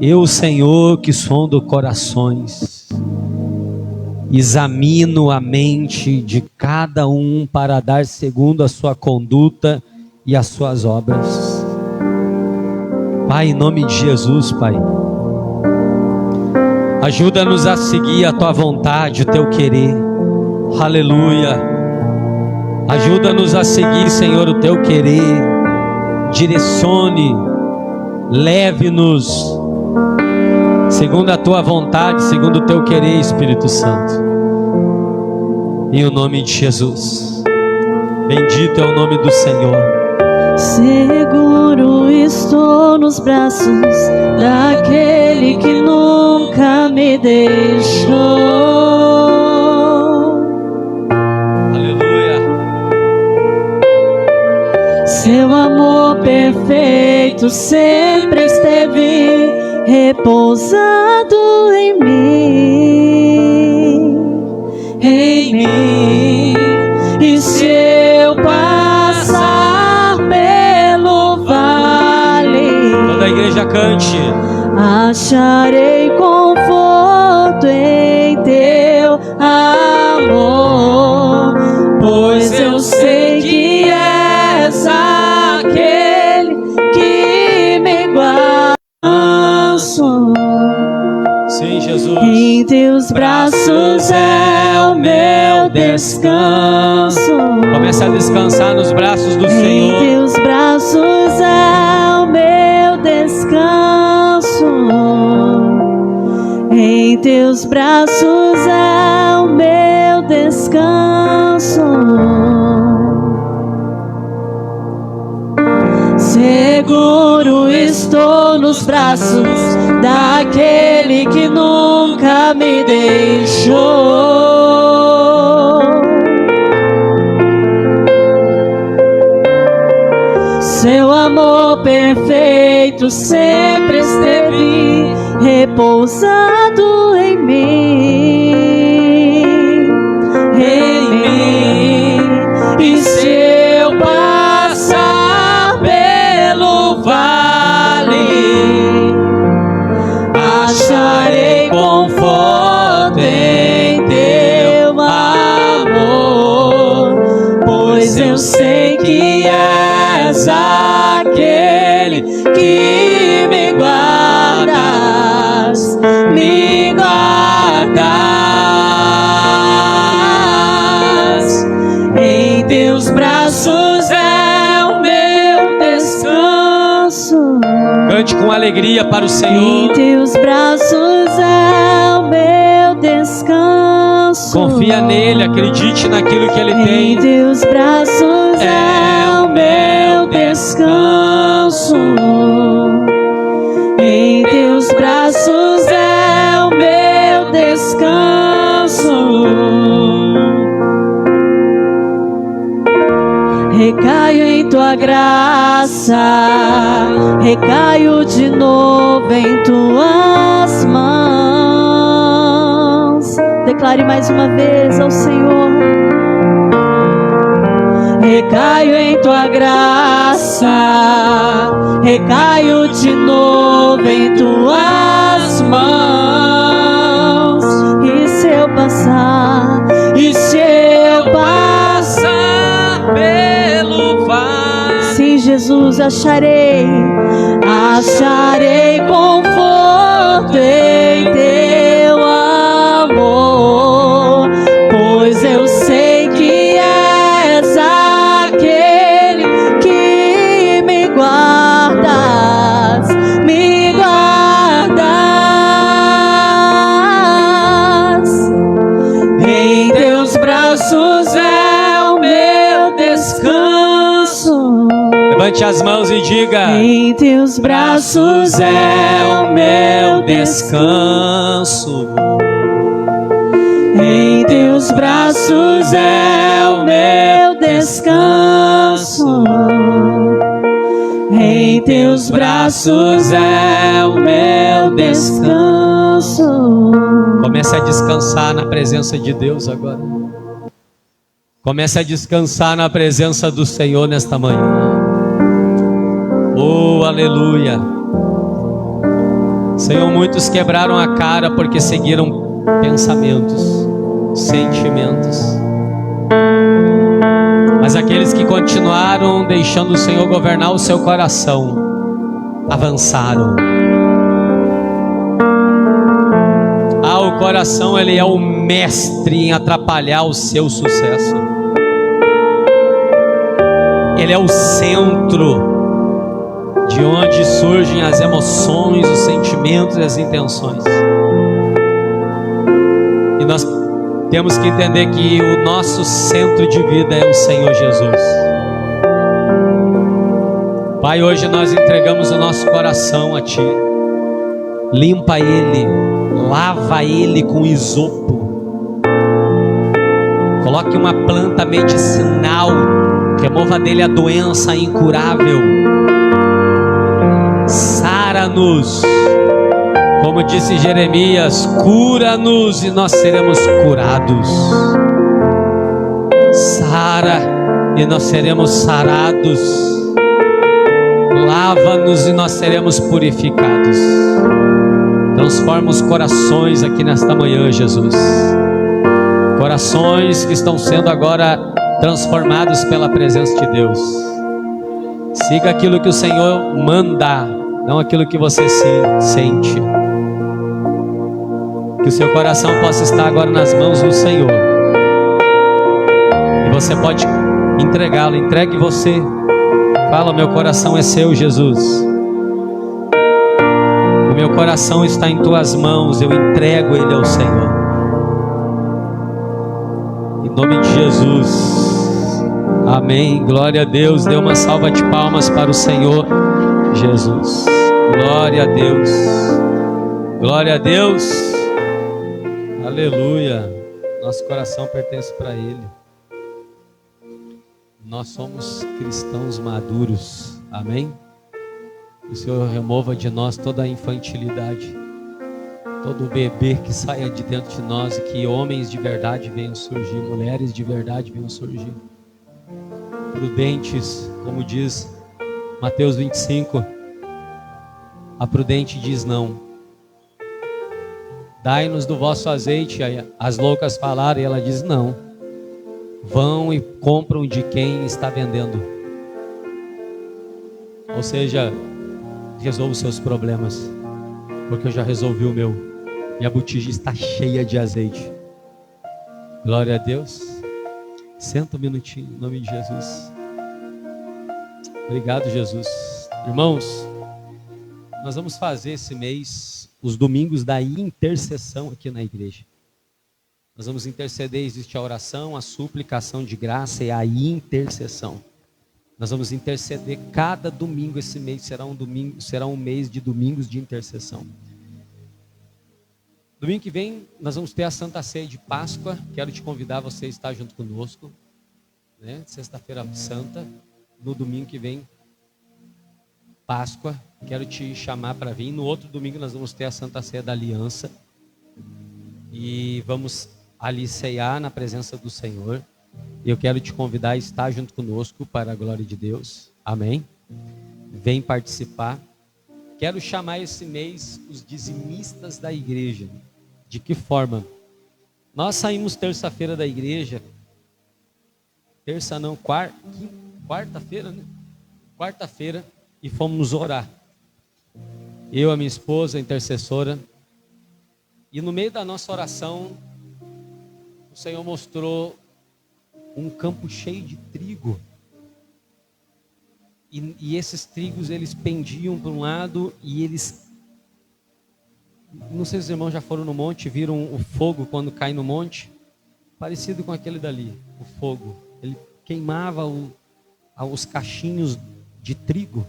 Eu, Senhor, que sondo corações, examino a mente de cada um para dar segundo a sua conduta e as suas obras. Pai, em nome de Jesus, Pai, ajuda-nos a seguir a tua vontade, o teu querer. Aleluia. Ajuda-nos a seguir, Senhor, o teu querer. Direcione, leve-nos segundo a tua vontade, segundo o teu querer, Espírito Santo. Em o nome de Jesus. Bendito é o nome do Senhor. Seguro estou nos braços daquele que nunca me deixou. Aleluia. Seu amor perfeito sempre esteve repousado em mim, e se eu passar pelo vale, toda a igreja cante. Acharei conforto em teu amor, pois eu sei que és aquele que me guarda. Sim, Jesus. Em teus braços é o meu descanso. Comece a descansar nos braços do Senhor. Em teus braços é o meu descanso. Em teus braços é o meu descanso. Seguro estou nos braços daquele que nunca me deixou. Seu amor perfeito sempre esteve repousado em mim, e se eu passar pelo vale, acharei conforto em teu amor, pois eu sei que és aquele que me guardas, me guardas. Em teus braços é o meu descanso. Cante com alegria para o Em Senhor. teus braços é o meu descanso. Confia nele, acredite naquilo que ele Em tem. teus braços é o meu descanso. Em teus braços é o meu descanso. Recaio em tua graça, recaio de novo em tuas mãos. Declare mais uma vez ao Senhor. Recaio em tua graça, recaio de novo em tuas mãos. E se eu passar, e se eu passar pelo vale, sim, Jesus, acharei conforto em teu amor, pois eu sei que és aquele que me guardas, me guardas. Em teus braços é o meu descanso. Levante as mãos e diga: Em teus braços é o meu descanso. teus braços é o meu descanso. Em teus braços é o meu descanso. Comece a descansar na presença de Deus agora. Comece a descansar na presença do Senhor nesta manhã. Oh, aleluia. Senhor, muitos quebraram a cara porque seguiram pensamentos, sentimentos. Mas aqueles que continuaram deixando o Senhor governar o seu coração, avançaram. O coração, ele é o mestre em atrapalhar o seu sucesso. Ele é o centro de onde surgem as emoções, os sentimentos e as intenções. E nós temos que entender que o nosso centro de vida é o Senhor Jesus. Pai, hoje nós entregamos o nosso coração a Ti. Limpa ele, lava ele com isopo. Coloque uma planta medicinal, remova dele a doença incurável. Sara-nos, como disse Jeremias, cura-nos e nós seremos curados. Sara e nós seremos sarados. Lava-nos e nós seremos purificados. Transforma os corações aqui nesta manhã, Jesus. Corações que estão sendo agora transformados pela presença de Deus. Siga aquilo que o Senhor manda, não aquilo que você sente. Que o seu coração possa estar agora nas mãos do Senhor. E você pode entregá-lo. Entregue você. Fala, meu coração é seu, Jesus. O meu coração está em tuas mãos, eu entrego ele ao Senhor. Em nome de Jesus. Amém. Glória a Deus. Dê uma salva de palmas para o Senhor Jesus. Glória a Deus. Glória a Deus. Aleluia. Nosso coração pertence para Ele. Nós somos cristãos maduros. Amém? Que o Senhor remova de nós toda a infantilidade, todo bebê que saia de dentro de nós, e que homens de verdade venham surgir, mulheres de verdade venham surgir. Prudentes, como diz Mateus 25, a prudente diz não. Dai-nos do vosso azeite. As loucas falaram e ela diz não. Vão e compram de quem está vendendo. Ou seja, resolva os seus problemas, porque eu já resolvi o meu. Minha botija está cheia de azeite. Glória a Deus. Senta um minutinho, em nome de Jesus. Obrigado, Jesus. Irmãos, nós vamos fazer esse mês os domingos da intercessão aqui na igreja. Nós vamos interceder. Existe a oração, a suplicação de graça e a intercessão. Nós vamos interceder cada domingo. Esse mês será um mês de domingos de intercessão. Domingo que vem nós vamos ter a Santa Ceia de Páscoa. Quero te convidar a você estar junto conosco, né? Sexta-feira Santa. No domingo que vem, Páscoa. Quero te chamar para vir. No outro domingo nós vamos ter a Santa Ceia da Aliança. E vamos ali ceiar na presença do Senhor. E eu quero te convidar a estar junto conosco para a glória de Deus. Amém? Vem participar. Quero chamar esse mês os dizimistas da igreja. De que forma? Nós saímos terça-feira da igreja. Quarta-feira, né? Quarta-feira, e fomos orar. Eu, a minha esposa, a intercessora. E no meio da nossa oração, o Senhor mostrou um campo cheio de trigo. E esses trigos, eles pendiam para um lado e eles... Não sei se os irmãos já foram no monte, viram o fogo quando cai no monte. Parecido com aquele dali, o fogo. Ele queimava os cachinhos de trigo.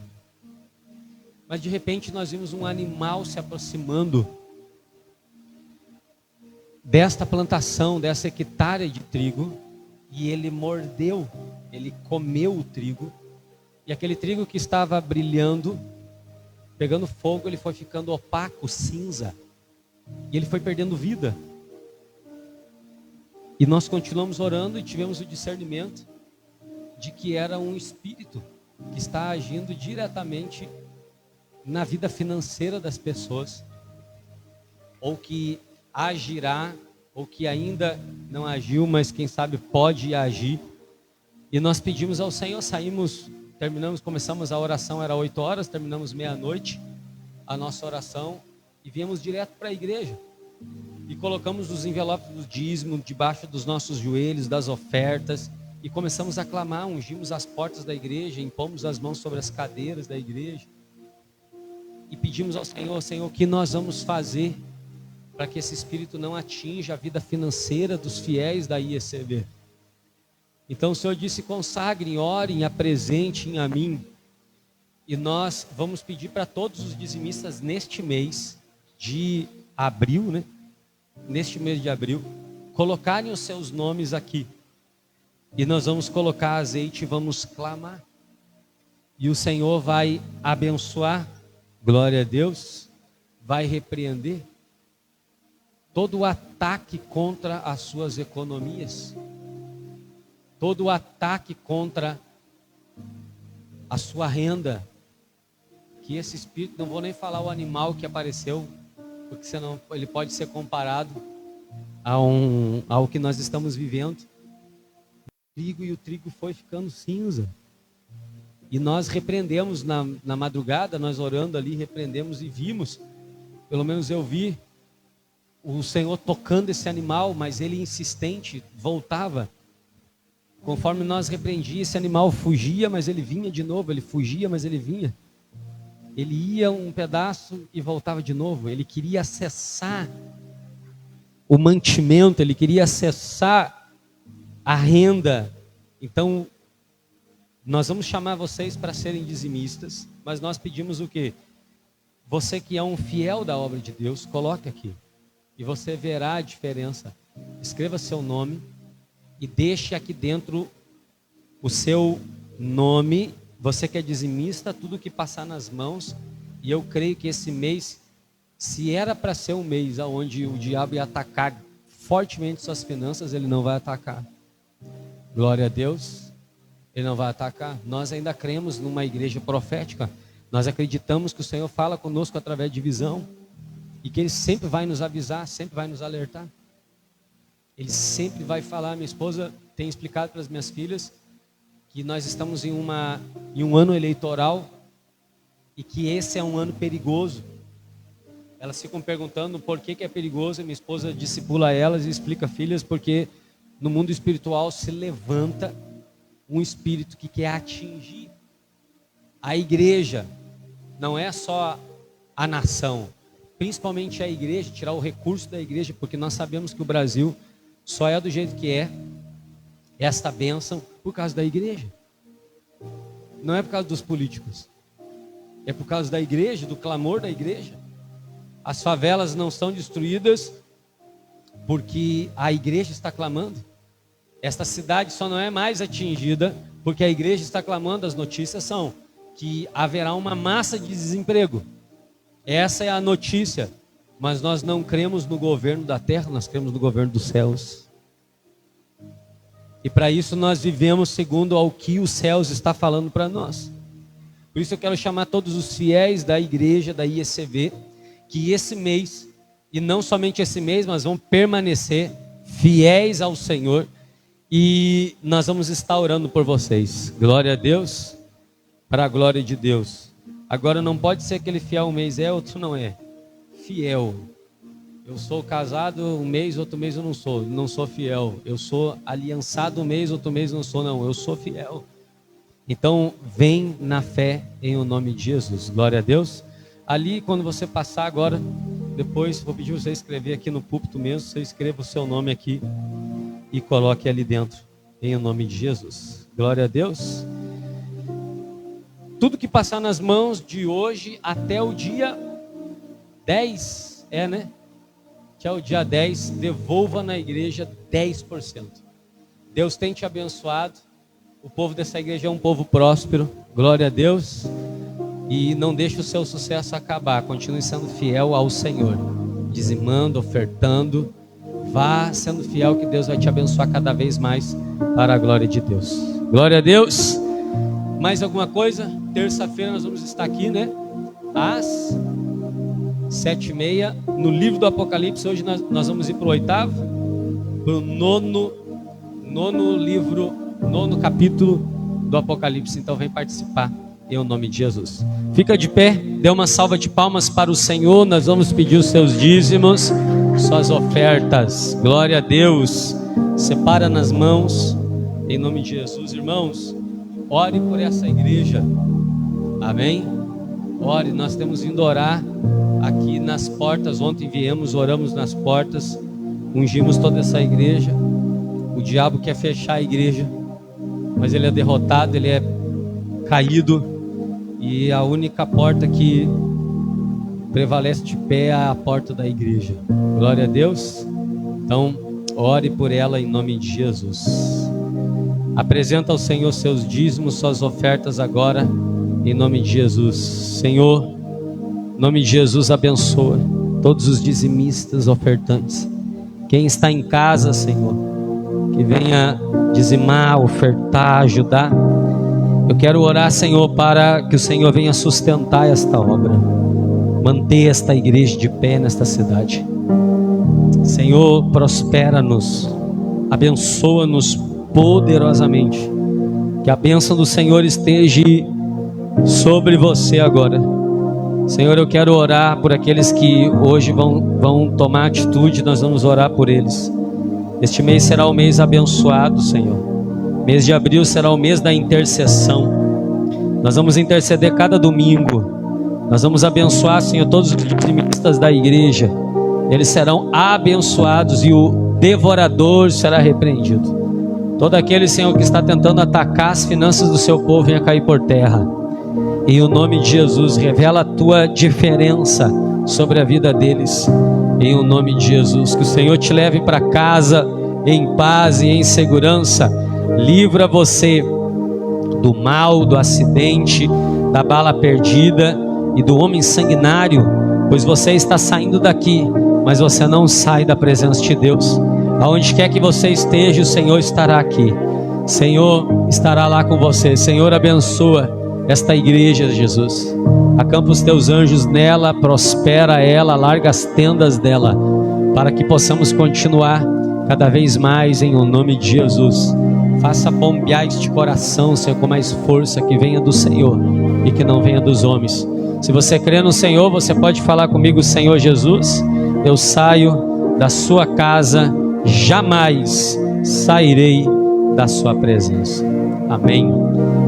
Mas de repente nós vimos um animal se aproximando. desta plantação, dessa hectare de trigo, e ele mordeu, ele comeu o trigo, e aquele trigo que estava brilhando, pegando fogo, ele foi ficando opaco, cinza, e ele foi perdendo vida. E nós continuamos orando e tivemos o discernimento de que era um espírito que está agindo diretamente na vida financeira das pessoas, ou que agirá, ou que ainda não agiu, mas quem sabe pode agir. E nós pedimos ao Senhor, começamos a oração, era 8 horas, terminamos meia-noite a nossa oração e viemos direto para a igreja. E colocamos os envelopes do dízimo debaixo dos nossos joelhos, das ofertas, e começamos a clamar, ungimos as portas da igreja, impomos as mãos sobre as cadeiras da igreja, e pedimos ao Senhor, Senhor, o que nós vamos fazer para que esse espírito não atinja a vida financeira dos fiéis da IECV. Então o Senhor disse: consagrem, orem, apresentem a mim. E nós vamos pedir para todos os dizimistas neste mês de abril, né? Neste mês de abril, colocarem os seus nomes aqui. E nós vamos colocar azeite e vamos clamar. E o Senhor vai abençoar, glória a Deus, vai repreender todo o ataque contra as suas economias, todo o ataque contra a sua renda, que esse espírito, não vou nem falar o animal que apareceu, porque senão ele pode ser comparado ao que nós estamos vivendo. O trigo foi ficando cinza, e nós repreendemos na madrugada, nós orando ali, repreendemos e vimos, pelo menos eu vi, o Senhor tocando esse animal, mas ele insistente, voltava. Conforme nós repreendíamos, esse animal fugia, mas ele vinha de novo, ele fugia, mas ele vinha. Ele ia um pedaço e voltava de novo. Ele queria acessar o mantimento, ele queria acessar a renda. Então, nós vamos chamar vocês para serem dizimistas, mas nós pedimos o quê? Você que é um fiel da obra de Deus, coloque aqui. E você verá a diferença. Escreva seu nome e deixe aqui dentro o seu nome. Você que é dizimista, tudo que passar nas mãos. E eu creio que esse mês, se era para ser um mês onde o diabo ia atacar fortemente suas finanças, ele não vai atacar. Glória a Deus, ele não vai atacar. Nós ainda cremos numa igreja profética. Nós acreditamos que o Senhor fala conosco através de visão. E que Ele sempre vai nos avisar, sempre vai nos alertar. Ele sempre vai falar. Minha esposa tem explicado para as minhas filhas que nós estamos em um ano eleitoral e que esse é um ano perigoso. Elas ficam perguntando por que é perigoso. Minha esposa discipula elas e explica: filhas, porque no mundo espiritual se levanta um espírito que quer atingir a igreja. Não é só a nação, principalmente a igreja, tirar o recurso da igreja, porque nós sabemos que o Brasil só é do jeito que é, esta bênção, por causa da igreja. Não é por causa dos políticos, é por causa da igreja, do clamor da igreja. As favelas não são destruídas porque a igreja está clamando. Esta cidade só não é mais atingida porque a igreja está clamando. As notícias são que haverá uma massa de desemprego. Essa é a notícia, mas nós não cremos no governo da terra, nós cremos no governo dos céus. E para isso nós vivemos segundo ao que os céus está falando para nós. Por isso eu quero chamar todos os fiéis da igreja, da IECV, que esse mês, e não somente esse mês, mas vão permanecer fiéis ao Senhor, e nós vamos estar orando por vocês. Glória a Deus, para a glória de Deus. Agora não pode ser aquele fiel um mês é, outro não é. Fiel. Eu sou casado um mês, outro mês eu não sou fiel. Eu sou aliançado um mês, outro mês não sou, não. Eu sou fiel. Então, vem na fé em o nome de Jesus. Glória a Deus. Ali, quando você passar agora, depois vou pedir você escrever aqui no púlpito mesmo. Você escreva o seu nome aqui e coloque ali dentro em o nome de Jesus. Glória a Deus. Tudo que passar nas mãos de hoje até o dia 10, né? que é o dia 10, devolva na igreja 10%. Deus tem te abençoado, o povo dessa igreja é um povo próspero, glória a Deus, e não deixe o seu sucesso acabar, continue sendo fiel ao Senhor, dizimando, ofertando, vá sendo fiel que Deus vai te abençoar cada vez mais para a glória de Deus. Glória a Deus. Mais alguma coisa? Terça-feira nós vamos estar aqui, né? Às 7h30, no livro do Apocalipse. Hoje nós vamos ir para o 8º, para o nono capítulo do Apocalipse. Então vem participar em nome de Jesus. Fica de pé, dê uma salva de palmas para o Senhor. Nós vamos pedir os seus dízimos, suas ofertas. Glória a Deus. Separa nas mãos em nome de Jesus. Irmãos, ore por essa igreja. Amém? Ore, nós temos vindo orar aqui nas portas. Ontem viemos, oramos nas portas, ungimos toda essa igreja. O diabo quer fechar a igreja, mas ele é derrotado, ele é caído, e a única porta que prevalece de pé é a porta da igreja. Glória a Deus. Então ore por ela em nome de Jesus. Apresenta ao Senhor seus dízimos, suas ofertas agora em nome de Jesus. Senhor, em nome de Jesus, abençoa todos os dizimistas, ofertantes. Quem está em casa, Senhor, que venha dizimar, ofertar, ajudar. Eu quero orar, Senhor, para que o Senhor venha sustentar esta obra, manter esta igreja de pé nesta cidade. Senhor, prospera-nos, abençoa-nos poderosamente. Que a bênção do Senhor esteja sobre você agora. Senhor, eu quero orar por aqueles que hoje vão tomar atitude. Nós vamos orar por eles. Este mês será o mês abençoado, Senhor. Mês de abril será o mês da intercessão. Nós vamos interceder cada domingo. Nós vamos abençoar, Senhor, todos os dizimistas da igreja. Eles serão abençoados e o devorador será repreendido. Todo aquele, Senhor, que está tentando atacar as finanças do seu povo, venha cair por terra. Em o nome de Jesus, revela a tua diferença sobre a vida deles. Em o nome de Jesus, que o Senhor te leve para casa em paz e em segurança. Livra você do mal, do acidente, da bala perdida e do homem sanguinário, pois você está saindo daqui, mas você não sai da presença de Deus. Aonde quer que você esteja, o Senhor estará aqui. Senhor estará lá com você. Senhor, abençoa esta igreja, Jesus. Acampa os teus anjos nela, prospera ela, larga as tendas dela, para que possamos continuar cada vez mais em o nome de Jesus. Faça bombear este coração, Senhor, com mais força, que venha do Senhor e que não venha dos homens. Se você crê no Senhor, você pode falar comigo: Senhor Jesus, eu saio da sua casa, jamais sairei da sua presença. Amém.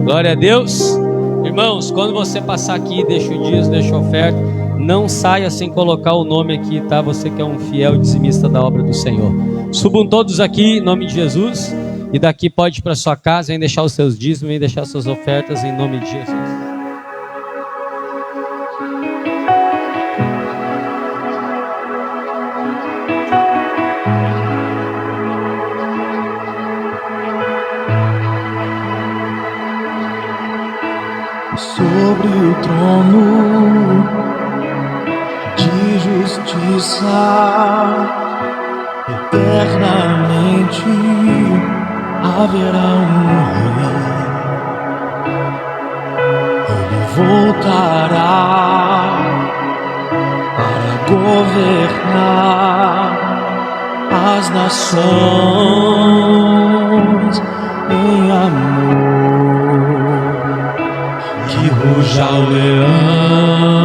Glória a Deus. Irmãos, quando você passar aqui, deixa o dízimo, deixa a oferta, não saia sem colocar o nome aqui, tá? Você que é um fiel dizimista da obra do Senhor. Subam todos aqui em nome de Jesus. E daqui pode ir para sua casa, vem deixar os seus dízimos, vem deixar suas ofertas em nome de Jesus. Sobre o trono de justiça, eternamente haverá um rei. Ele voltará para governar as nações em amor. Que ruja o leão